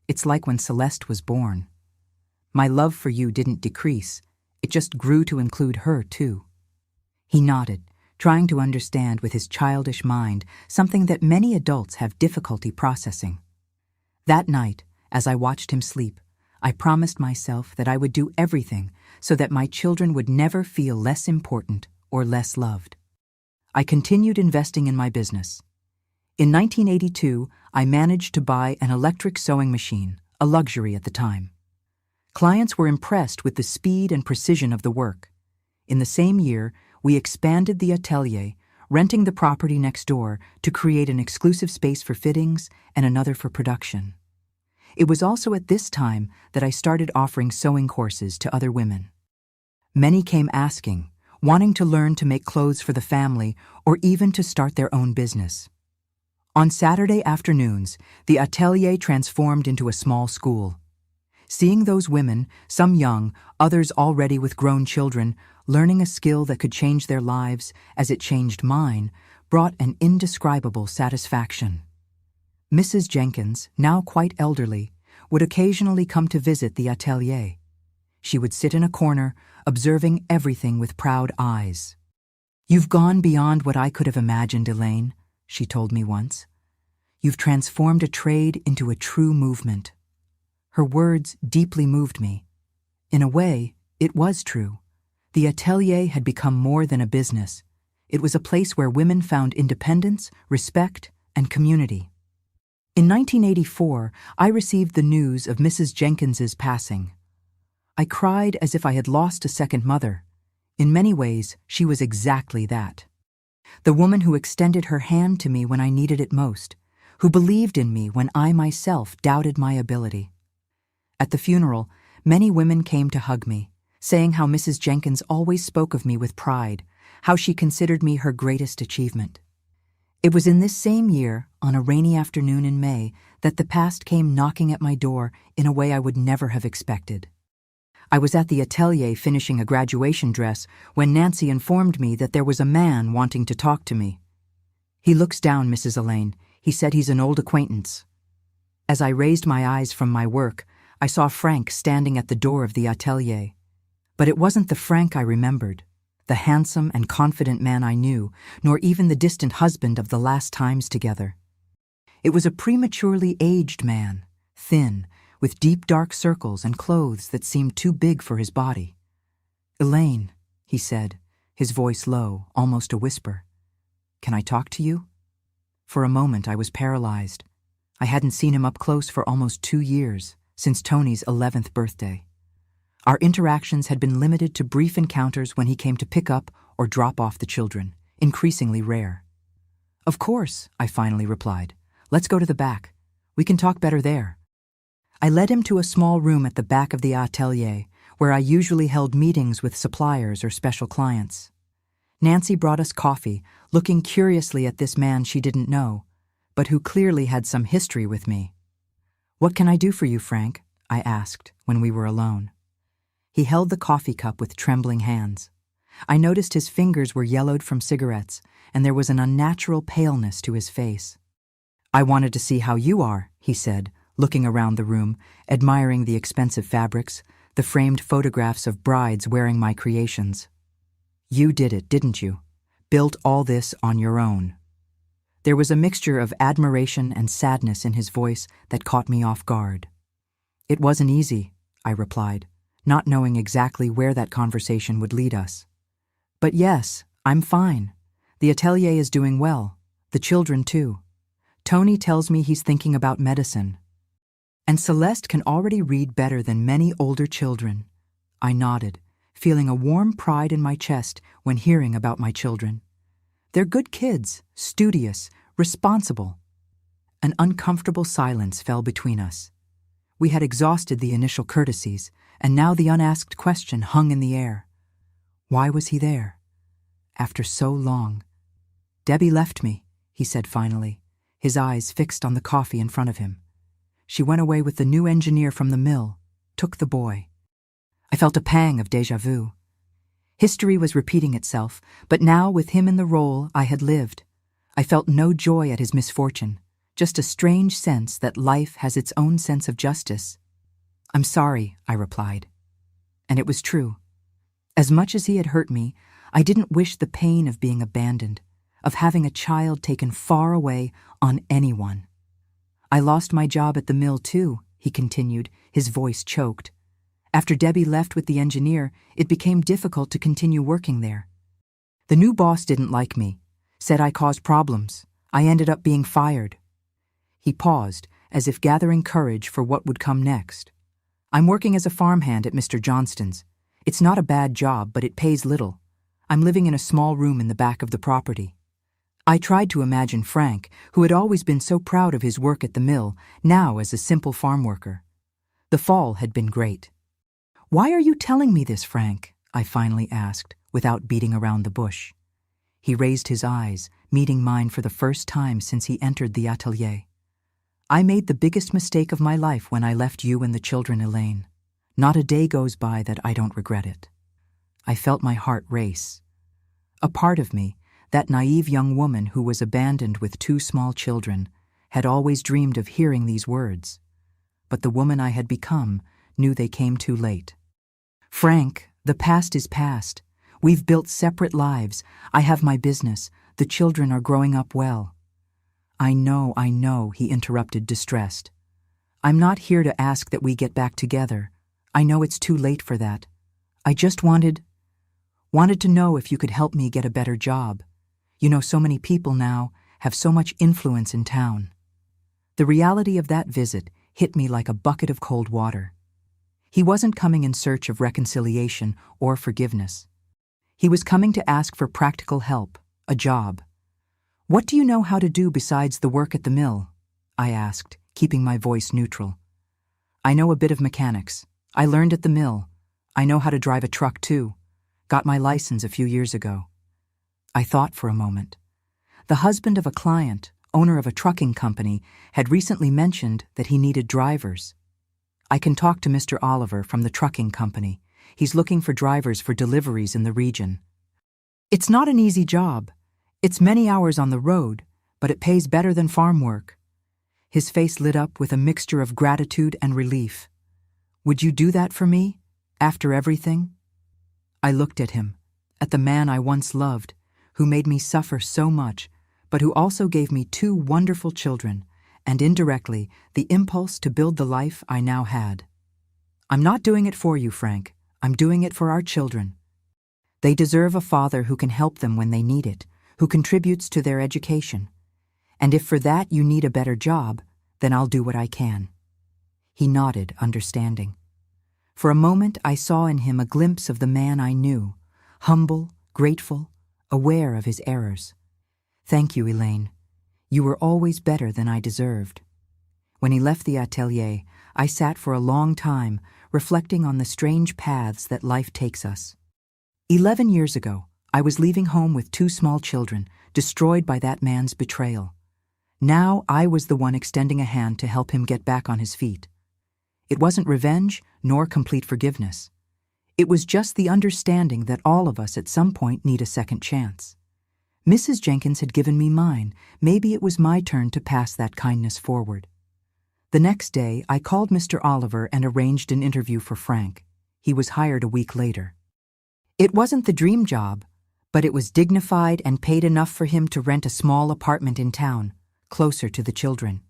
It's like when Celeste was born. My love for you didn't decrease, it just grew to include her, too." He nodded, trying to understand with his childish mind something that many adults have difficulty processing. That night, as I watched him sleep, I promised myself that I would do everything so that my children would never feel less important or less loved. I continued investing in my business. In 1982, I managed to buy an electric sewing machine, a luxury at the time. Clients were impressed with the speed and precision of the work. In the same year, we expanded the atelier, renting the property next door to create an exclusive space for fittings and another for production. It was also at this time that I started offering sewing courses to other women. Many came asking, wanting to learn to make clothes for the family or even to start their own business. On Saturday afternoons, the atelier transformed into a small school. Seeing those women, some young, others already with grown children, learning a skill that could change their lives as it changed mine, brought an indescribable satisfaction. Mrs. Jenkins, now quite elderly, would occasionally come to visit the atelier. She would sit in a corner, observing everything with proud eyes. "You've gone beyond what I could have imagined, Elaine," she told me once. "You've transformed a trade into a true movement." Her words deeply moved me. In a way, it was true. The atelier had become more than a business. It was a place where women found independence, respect, and community. In 1984, I received the news of Mrs. Jenkins's passing. I cried as if I had lost a second mother. In many ways, she was exactly that. The woman who extended her hand to me when I needed it most, who believed in me when I myself doubted my ability. At the funeral, many women came to hug me, saying how Mrs. Jenkins always spoke of me with pride, how she considered me her greatest achievement. It was in this same year, on a rainy afternoon in May, that the past came knocking at my door in a way I would never have expected. I was at the atelier finishing a graduation dress when Nancy informed me that there was a man wanting to talk to me. "He looks down, Mrs. Elaine. He said he's an old acquaintance." As I raised my eyes from my work, I saw Frank standing at the door of the atelier. But it wasn't the Frank I remembered, the handsome and confident man I knew, nor even the distant husband of the last times together. It was a prematurely aged man, thin, with deep dark circles and clothes that seemed too big for his body. "Elaine," he said, his voice low, almost a whisper. "Can I talk to you?" For a moment I was paralyzed. I hadn't seen him up close for almost 2 years, since Tony's 11th birthday. Our interactions had been limited to brief encounters when he came to pick up or drop off the children, increasingly rare. "Of course," I finally replied. "Let's go to the back. We can talk better there." I led him to a small room at the back of the atelier, where I usually held meetings with suppliers or special clients. Nancy brought us coffee, looking curiously at this man she didn't know, but who clearly had some history with me. "What can I do for you, Frank?" I asked when we were alone. He held the coffee cup with trembling hands. I noticed his fingers were yellowed from cigarettes, and there was an unnatural paleness to his face. "I wanted to see how you are," he said, looking around the room, admiring the expensive fabrics, the framed photographs of brides wearing my creations. "You did it, didn't you? Built all this on your own." There was a mixture of admiration and sadness in his voice that caught me off guard. "It wasn't easy," I replied, not knowing exactly where that conversation would lead us. "But yes, I'm fine. The atelier is doing well. The children, too. Tony tells me he's thinking about medicine. And Celeste can already read better than many older children." I nodded, feeling a warm pride in my chest when hearing about my children. "They're good kids, studious, responsible." An uncomfortable silence fell between us. We had exhausted the initial courtesies, and now the unasked question hung in the air. Why was he there? After so long. "Debbie left me," he said finally, his eyes fixed on the coffee in front of him. "She went away with the new engineer from the mill, took the boy." I felt a pang of déjà vu. History was repeating itself, but now with him in the role I had lived. I felt no joy at his misfortune, just a strange sense that life has its own sense of justice. "I'm sorry," I replied. And it was true. As much as he had hurt me, I didn't wish the pain of being abandoned, of having a child taken far away on anyone. "I lost my job at the mill too," he continued, his voice choked. "After Debbie left with the engineer, it became difficult to continue working there. The new boss didn't like me, said I caused problems. I ended up being fired." He paused, as if gathering courage for what would come next. "I'm working as a farmhand at Mr. Johnston's. It's not a bad job, but it pays little. I'm living in a small room in the back of the property." I tried to imagine Frank, who had always been so proud of his work at the mill, now as a simple farm worker. The fall had been great. "Why are you telling me this, Frank?" I finally asked, without beating around the bush. He raised his eyes, meeting mine for the first time since he entered the atelier. "I made the biggest mistake of my life when I left you and the children, Elaine. Not a day goes by that I don't regret it." I felt my heart race. A part of me, that naive young woman who was abandoned with 2 small children, had always dreamed of hearing these words. But the woman I had become knew they came too late. "Frank, the past is past. We've built separate lives. I have my business. The children are growing up well." I know, he interrupted, distressed. "I'm not here to ask that we get back together. I know it's too late for that. I just wanted to know if you could help me get a better job. You know, so many people now have so much influence in town." The reality of that visit hit me like a bucket of cold water. He wasn't coming in search of reconciliation or forgiveness. He was coming to ask for practical help, a job. "What do you know how to do besides the work at the mill?" I asked, keeping my voice neutral. "I know a bit of mechanics. I learned at the mill. I know how to drive a truck too. Got my license a few years ago." I thought for a moment. The husband of a client, owner of a trucking company, had recently mentioned that he needed drivers. "I can talk to Mr. Oliver from the trucking company. He's looking for drivers for deliveries in the region." "It's not an easy job. It's many hours on the road, but it pays better than farm work." His face lit up with a mixture of gratitude and relief. "Would you do that for me, after everything?" I looked at him, at the man I once loved, who made me suffer so much, but who also gave me 2 wonderful children, and indirectly the impulse to build the life I now had. "I'm not doing it for you, Frank. I'm doing it for our children. They deserve a father who can help them when they need it, who contributes to their education. And if for that you need a better job, then I'll do what I can." He nodded, understanding. For a moment I saw in him a glimpse of the man I knew, humble, grateful, aware of his errors. "Thank you, Elaine. You were always better than I deserved." When he left the atelier, I sat for a long time, reflecting on the strange paths that life takes us. 11 years ago, I was leaving home with 2 small children, destroyed by that man's betrayal. Now I was the one extending a hand to help him get back on his feet. It wasn't revenge nor complete forgiveness. It was just the understanding that all of us at some point need a second chance. Mrs. Jenkins had given me mine. Maybe it was my turn to pass that kindness forward. The next day, I called Mr. Oliver and arranged an interview for Frank. He was hired a week later. It wasn't the dream job, but it was dignified and paid enough for him to rent a small apartment in town, closer to the children.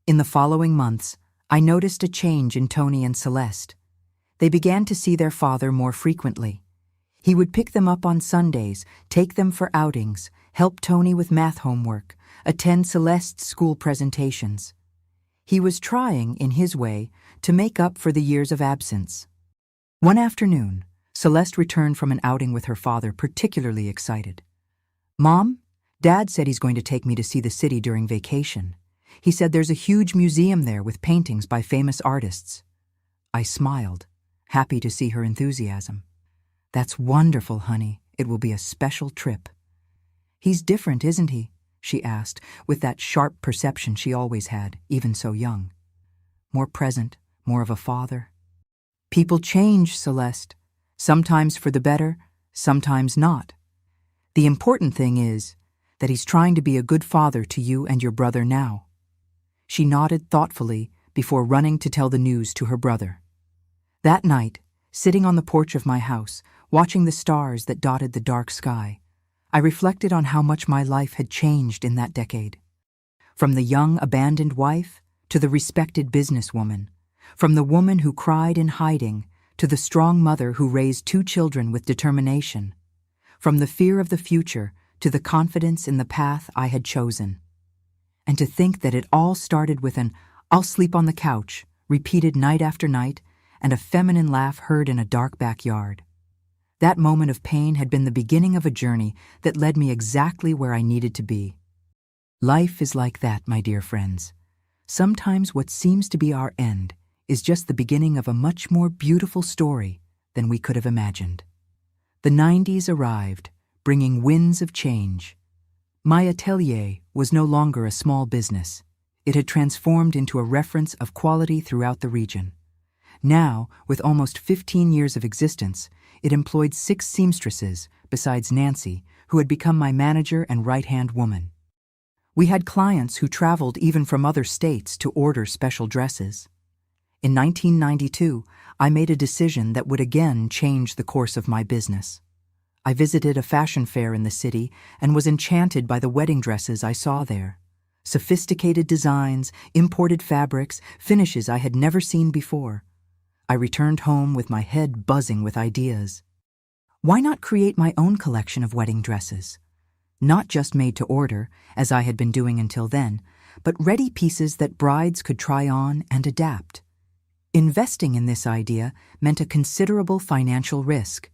In the following months, I noticed a change in Tony and Celeste. They began to see their father more frequently. He would pick them up on Sundays, take them for outings, help Tony with math homework, attend Celeste's school presentations. He was trying, in his way, to make up for the years of absence. One afternoon, Celeste returned from an outing with her father, particularly excited. "Mom, Dad said he's going to take me to see the city during vacation. He said there's a huge museum there with paintings by famous artists." I smiled, happy to see her enthusiasm. "That's wonderful, honey. It will be a special trip." "He's different, isn't he?" she asked, with that sharp perception she always had, even so young. "More present, more of a father." "People change, Celeste. Sometimes for the better, sometimes not. The important thing is that he's trying to be a good father to you and your brother now." She nodded thoughtfully before running to tell the news to her brother. That night, sitting on the porch of my house, watching the stars that dotted the dark sky, I reflected on how much my life had changed in that decade. From the young, abandoned wife to the respected businesswoman, from the woman who cried in hiding to the strong mother who raised 2 children with determination, from the fear of the future to the confidence in the path I had chosen. And to think that it all started with an "I'll sleep on the couch" repeated night after night and a feminine laugh heard in a dark backyard. That moment of pain had been the beginning of a journey that led me exactly where I needed to be. Life is like that, my dear friends. Sometimes what seems to be our end is just the beginning of a much more beautiful story than we could have imagined. The 90s arrived, bringing winds of change. My atelier was no longer a small business. It had transformed into a reference of quality throughout the region. Now, with almost 15 years of existence, it employed 6 seamstresses, besides Nancy, who had become my manager and right-hand woman. We had clients who traveled even from other states to order special dresses. In 1992, I made a decision that would again change the course of my business. I visited a fashion fair in the city and was enchanted by the wedding dresses I saw there. Sophisticated designs, imported fabrics, finishes I had never seen before. I returned home with my head buzzing with ideas. Why not create my own collection of wedding dresses? Not just made to order, as I had been doing until then, but ready pieces that brides could try on and adapt. Investing in this idea meant a considerable financial risk.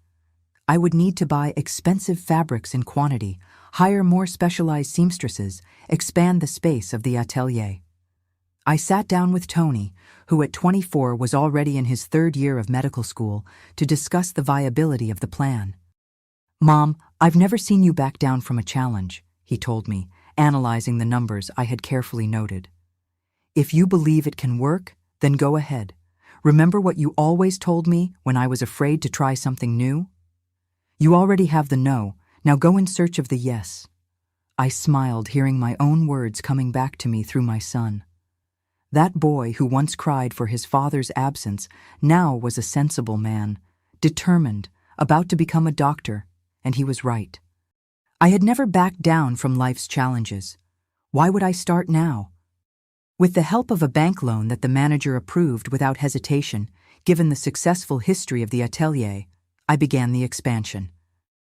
I would need to buy expensive fabrics in quantity, hire more specialized seamstresses, expand the space of the atelier. I sat down with Tony, who at 24 was already in his 3rd year of medical school, to discuss the viability of the plan. "Mom, I've never seen you back down from a challenge," he told me, analyzing the numbers I had carefully noted. "If you believe it can work, then go ahead. Remember what you always told me when I was afraid to try something new? You already have the no, now go in search of the yes." I smiled, hearing my own words coming back to me through my son. That boy who once cried for his father's absence now was a sensible man, determined, about to become a doctor, and he was right. I had never backed down from life's challenges. Why would I start now? With the help of a bank loan that the manager approved without hesitation, given the successful history of the atelier, I began the expansion.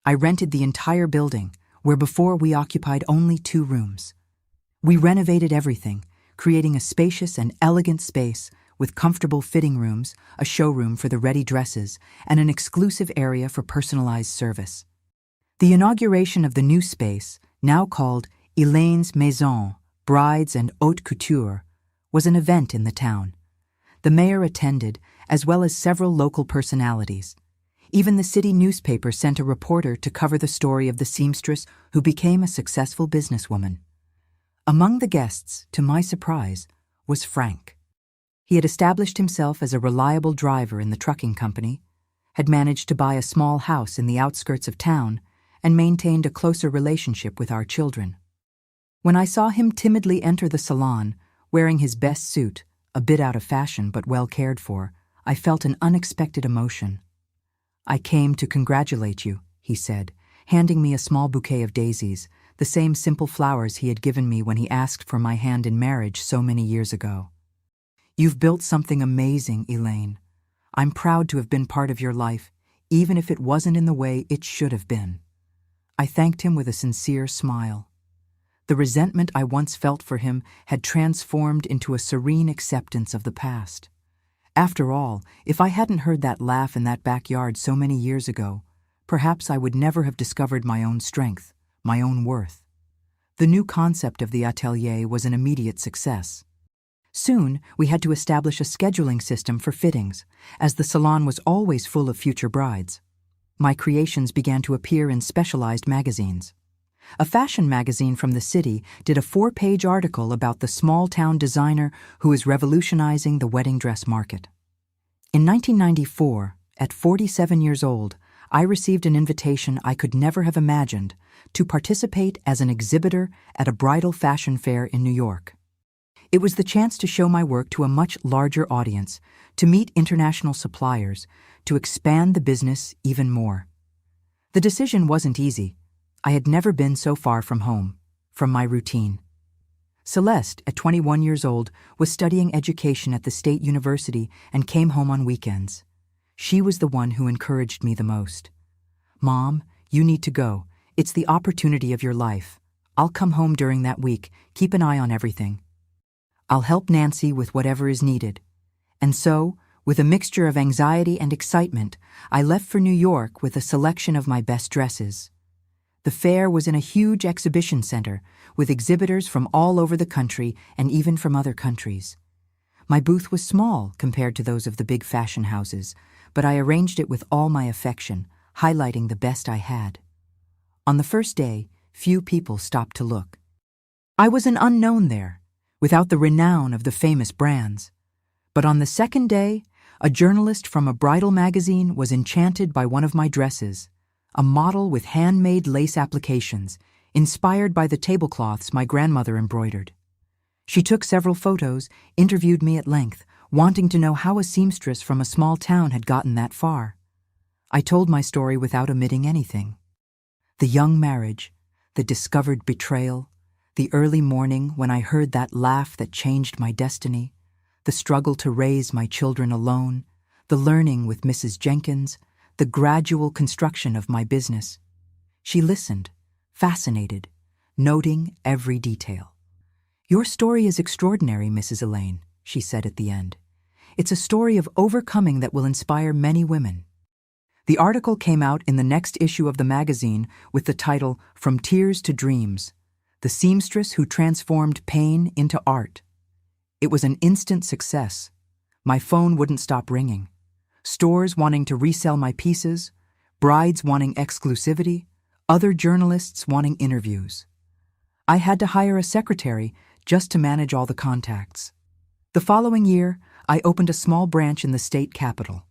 I rented the entire building, where before we occupied only 2 rooms. We renovated everything, creating a spacious and elegant space with comfortable fitting rooms, a showroom for the ready dresses, and an exclusive area for personalized service. The inauguration of the new space, now called Elaine's Maison, Brides and Haute Couture, was an event in the town. The mayor attended, as well as several local personalities. Even the city newspaper sent a reporter to cover the story of the seamstress who became a successful businesswoman. Among the guests, to my surprise, was Frank. He had established himself as a reliable driver in the trucking company, had managed to buy a small house in the outskirts of town, and maintained a closer relationship with our children. When I saw him timidly enter the salon, wearing his best suit, a bit out of fashion but well cared for, I felt an unexpected emotion. "I came to congratulate you," he said, handing me a small bouquet of daisies, the same simple flowers he had given me when he asked for my hand in marriage so many years ago. "You've built something amazing, Elaine. I'm proud to have been part of your life, even if it wasn't in the way it should have been." I thanked him with a sincere smile. The resentment I once felt for him had transformed into a serene acceptance of the past. After all, if I hadn't heard that laugh in that backyard so many years ago, perhaps I would never have discovered my own strength, my own worth. The new concept of the atelier was an immediate success. Soon, we had to establish a scheduling system for fittings, as the salon was always full of future brides. My creations began to appear in specialized magazines. A fashion magazine from the city did a 4-page article about the small-town designer who is revolutionizing the wedding dress market. In 1994, at 47 years old, I received an invitation I could never have imagined to participate as an exhibitor at a bridal fashion fair in New York. It was the chance to show my work to a much larger audience, to meet international suppliers, to expand the business even more. The decision wasn't easy. I had never been so far from home, from my routine. Celeste, at 21 years old, was studying education at the State University and came home on weekends. She was the one who encouraged me the most. "Mom, you need to go. It's the opportunity of your life. I'll come home during that week. Keep an eye on everything. I'll help Nancy with whatever is needed." And so, with a mixture of anxiety and excitement, I left for New York with a selection of my best dresses. The fair was in a huge exhibition center, with exhibitors from all over the country and even from other countries. My booth was small compared to those of the big fashion houses, but I arranged it with all my affection, highlighting the best I had. On the first day, few people stopped to look. I was an unknown there, without the renown of the famous brands. But on the second day, A journalist from a bridal magazine was enchanted by one of my dresses, a model with handmade lace applications, inspired by the tablecloths my grandmother embroidered. She took several photos, interviewed me at length, wanting to know how a seamstress from a small town had gotten that far. I told my story without omitting anything. The young marriage, the discovered betrayal, the early morning when I heard that laugh that changed my destiny, the struggle to raise my children alone, the learning with Mrs. Jenkins, the gradual construction of my business. She listened, fascinated, noting every detail. "Your story is extraordinary, Mrs. Elaine," she said at the end. "It's a story of overcoming that will inspire many women." The article came out in the next issue of the magazine with the title, "From Tears to Dreams: The Seamstress Who Transformed Pain into Art." It was an instant success. My phone wouldn't stop ringing. Stores wanting to resell my pieces, brides wanting exclusivity, other journalists wanting interviews. I had to hire a secretary just to manage all the contacts. The following year, I opened a small branch in the state capital.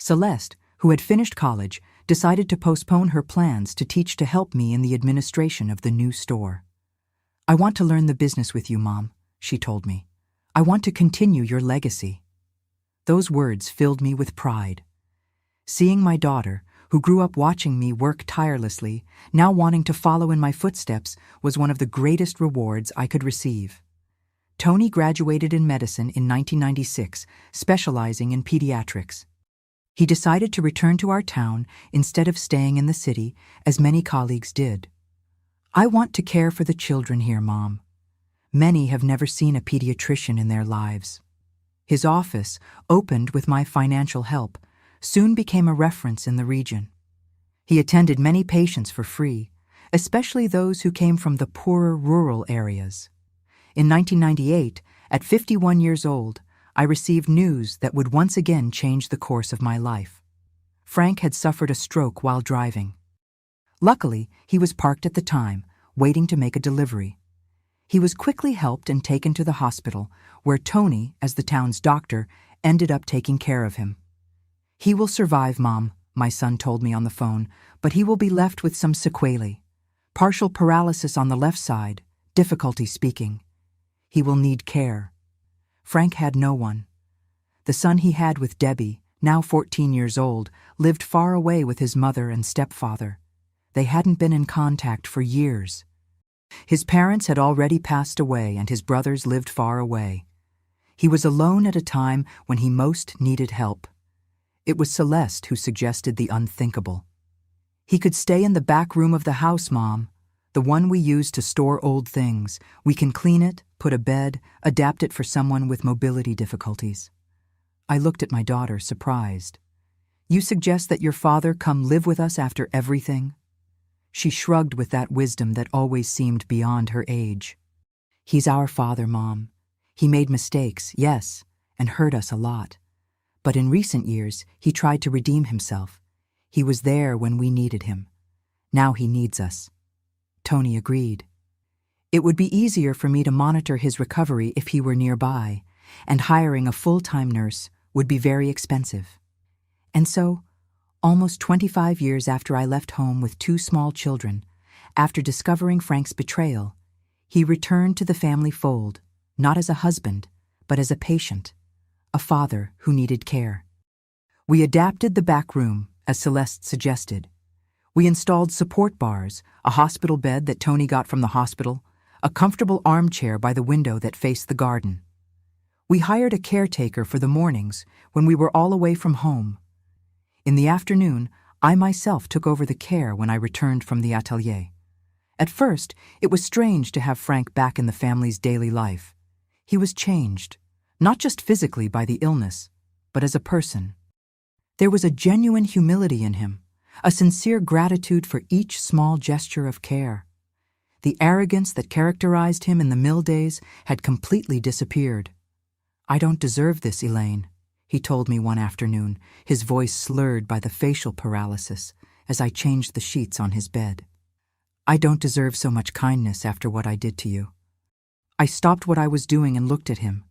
Celeste, who had finished college, decided to postpone her plans to teach to help me in the administration of the new store. "I want to learn the business with you, Mom," she told me. "I want to continue your legacy." Those words filled me with pride. Seeing my daughter, who grew up watching me work tirelessly, now wanting to follow in my footsteps, was one of the greatest rewards I could receive. Tony graduated in medicine in 1996, specializing in pediatrics. He decided to return to our town instead of staying in the city, as many colleagues did. "I want to care for the children here, Mom. Many have never seen a pediatrician in their lives." His office, opened with my financial help, soon became a reference in the region. He attended many patients for free, especially those who came from the poorer rural areas. In 1998, at 51 years old, I received news that would once again change the course of my life. Frank had suffered a stroke while driving. Luckily, he was parked at the time, waiting to make a delivery. He was quickly helped and taken to the hospital, where Tony, as the town's doctor, ended up taking care of him. "He will survive, Mom," my son told me on the phone, "but he will be left with some sequelae. Partial paralysis on the left side, difficulty speaking. He will need care." Frank had no one. The son he had with Debbie, now 14 years old, lived far away with his mother and stepfather. They hadn't been in contact for years. His parents had already passed away and his brothers lived far away. He was alone at a time when he most needed help. It was Celeste who suggested the unthinkable. "He could stay in the back room of the house, Mom, the one we use to store old things. We can clean it, put a bed, adapt it for someone with mobility difficulties." I looked at my daughter, surprised. "You suggest that your father come live with us after everything?" She shrugged with that wisdom that always seemed beyond her age. "He's our father, Mom. He made mistakes, yes, and hurt us a lot. But in recent years, he tried to redeem himself. He was there when we needed him. Now he needs us." Tony agreed. "It would be easier for me to monitor his recovery if he were nearby, and hiring a full-time nurse would be very expensive." And so, almost 25 years after I left home with 2 small children, after discovering Frank's betrayal, he returned to the family fold, not as a husband, but as a patient, a father who needed care. We adapted the back room, as Celeste suggested. We installed support bars, a hospital bed that Tony got from the hospital, a comfortable armchair by the window that faced the garden. We hired a caretaker for the mornings when we were all away from home. In the afternoon, I myself took over the care when I returned from the atelier. At first, it was strange to have Frank back in the family's daily life. He was changed, not just physically by the illness, but as a person. There was a genuine humility in him, a sincere gratitude for each small gesture of care. The arrogance that characterized him in the mill days had completely disappeared. "I don't deserve this, Elaine," he told me one afternoon, his voice slurred by the facial paralysis as I changed the sheets on his bed. "I don't deserve so much kindness after what I did to you." I stopped what I was doing and looked at him,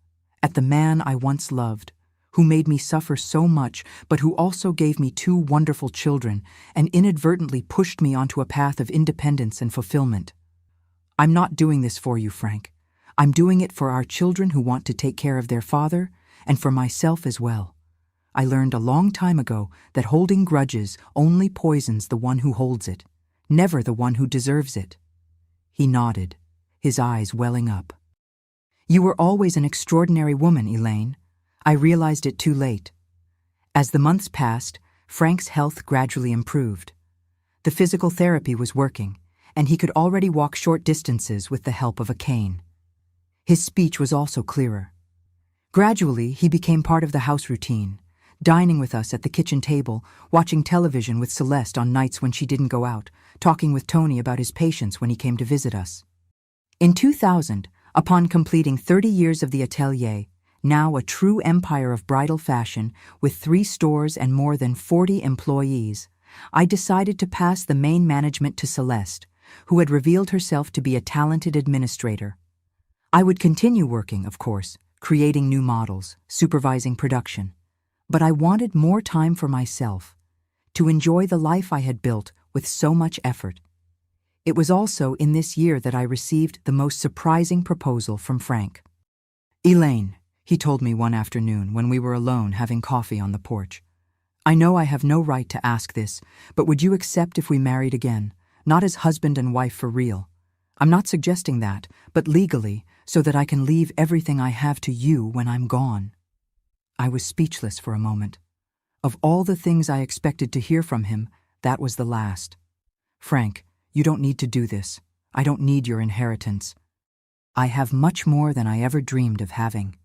at the man I once loved, who made me suffer so much, but who also gave me two wonderful children and inadvertently pushed me onto a path of independence and fulfillment. I'm not doing this for you, Frank. I'm doing it for our children who want to take care of their father, and for myself as well. I learned a long time ago that holding grudges only poisons the one who holds it, never the one who deserves it." He nodded, his eyes welling up. "You were always an extraordinary woman, Elaine. I realized it too late." As the months passed, Frank's health gradually improved. The physical therapy was working, and he could already walk short distances with the help of a cane. His speech was also clearer. Gradually, he became part of the house routine, dining with us at the kitchen table, watching television with Celeste on nights when she didn't go out, talking with Tony about his patients when he came to visit us. In 2000, upon completing 30 years of the atelier, now a true empire of bridal fashion with 3 stores and more than 40 employees, I decided to pass the main management to Celeste, who had revealed herself to be a talented administrator. I would continue working, of course, creating new models, supervising production. But I wanted more time for myself, to enjoy the life I had built with so much effort. It was also in this year that I received the most surprising proposal from Frank. "Elaine," he told me one afternoon when we were alone having coffee on the porch, "I know I have no right to ask this, but would you accept if we married again, not as husband and wife for real? I'm not suggesting that, but legally, so that I can leave everything I have to you when I'm gone." I was speechless for a moment. Of all the things I expected to hear from him, that was the last. "Frank, you don't need to do this. I don't need your inheritance. I have much more than I ever dreamed of having."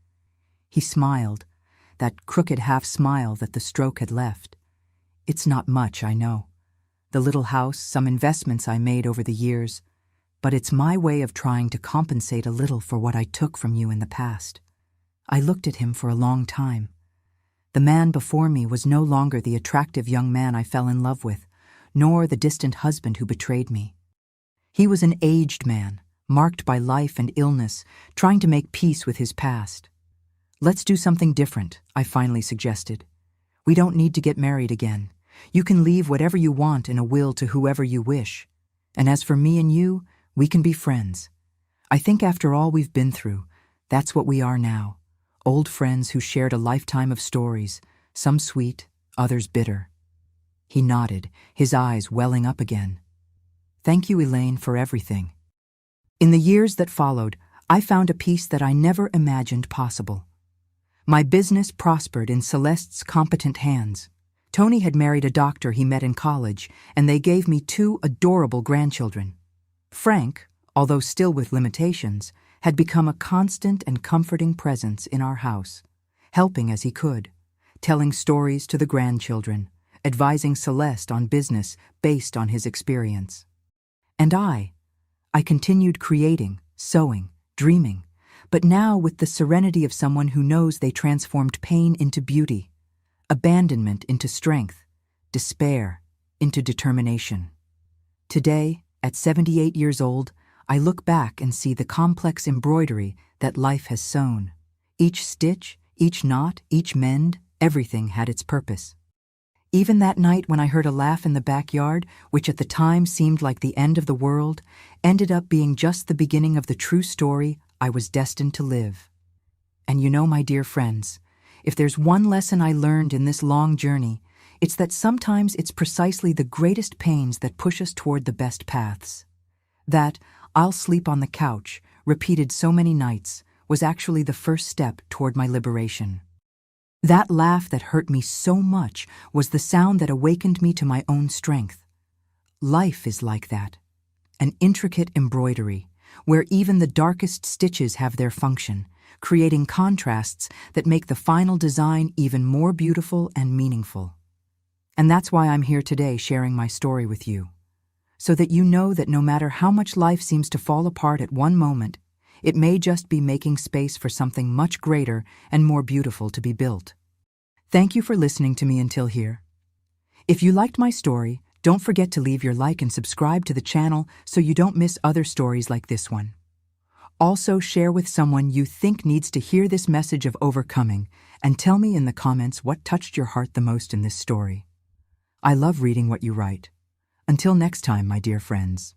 He smiled, that crooked half-smile that the stroke had left. "It's not much, I know. The little house, some investments I made over the years, but it's my way of trying to compensate a little for what I took from you in the past." I looked at him for a long time. The man before me was no longer the attractive young man I fell in love with, nor the distant husband who betrayed me. He was an aged man, marked by life and illness, trying to make peace with his past. "Let's do something different," I finally suggested. "We don't need to get married again. You can leave whatever you want in a will to whoever you wish. And as for me and you, we can be friends. I think after all we've been through, that's what we are now. Old friends who shared a lifetime of stories, some sweet, others bitter." He nodded, his eyes welling up again. "Thank you, Elaine, for everything." In the years that followed, I found a peace that I never imagined possible. My business prospered in Celeste's competent hands. Tony had married a doctor he met in college, and they gave me 2 adorable grandchildren. Frank, although still with limitations, had become a constant and comforting presence in our house, helping as he could, telling stories to the grandchildren, advising Celeste on business based on his experience. And I continued creating, sewing, dreaming, but now with the serenity of someone who knows they transformed pain into beauty, abandonment into strength, despair into determination. Today, at 78 years old, I look back and see the complex embroidery that life has sewn. Each stitch, each knot, each mend, everything had its purpose. Even that night when I heard a laugh in the backyard, which at the time seemed like the end of the world, ended up being just the beginning of the true story I was destined to live. And you know, my dear friends, if there's one lesson I learned in this long journey, it's that sometimes it's precisely the greatest pains that push us toward the best paths. That "I'll sleep on the couch," repeated so many nights, was actually the first step toward my liberation. That laugh that hurt me so much was the sound that awakened me to my own strength. Life is like that, an intricate embroidery, where even the darkest stitches have their function, creating contrasts that make the final design even more beautiful and meaningful. And that's why I'm here today sharing my story with you, so that you know that no matter how much life seems to fall apart at one moment, it may just be making space for something much greater and more beautiful to be built. Thank you for listening to me until here. If you liked my story, don't forget to leave your like and subscribe to the channel so you don't miss other stories like this one. Also, share with someone you think needs to hear this message of overcoming and tell me in the comments what touched your heart the most in this story. I love reading what you write. Until next time, my dear friends.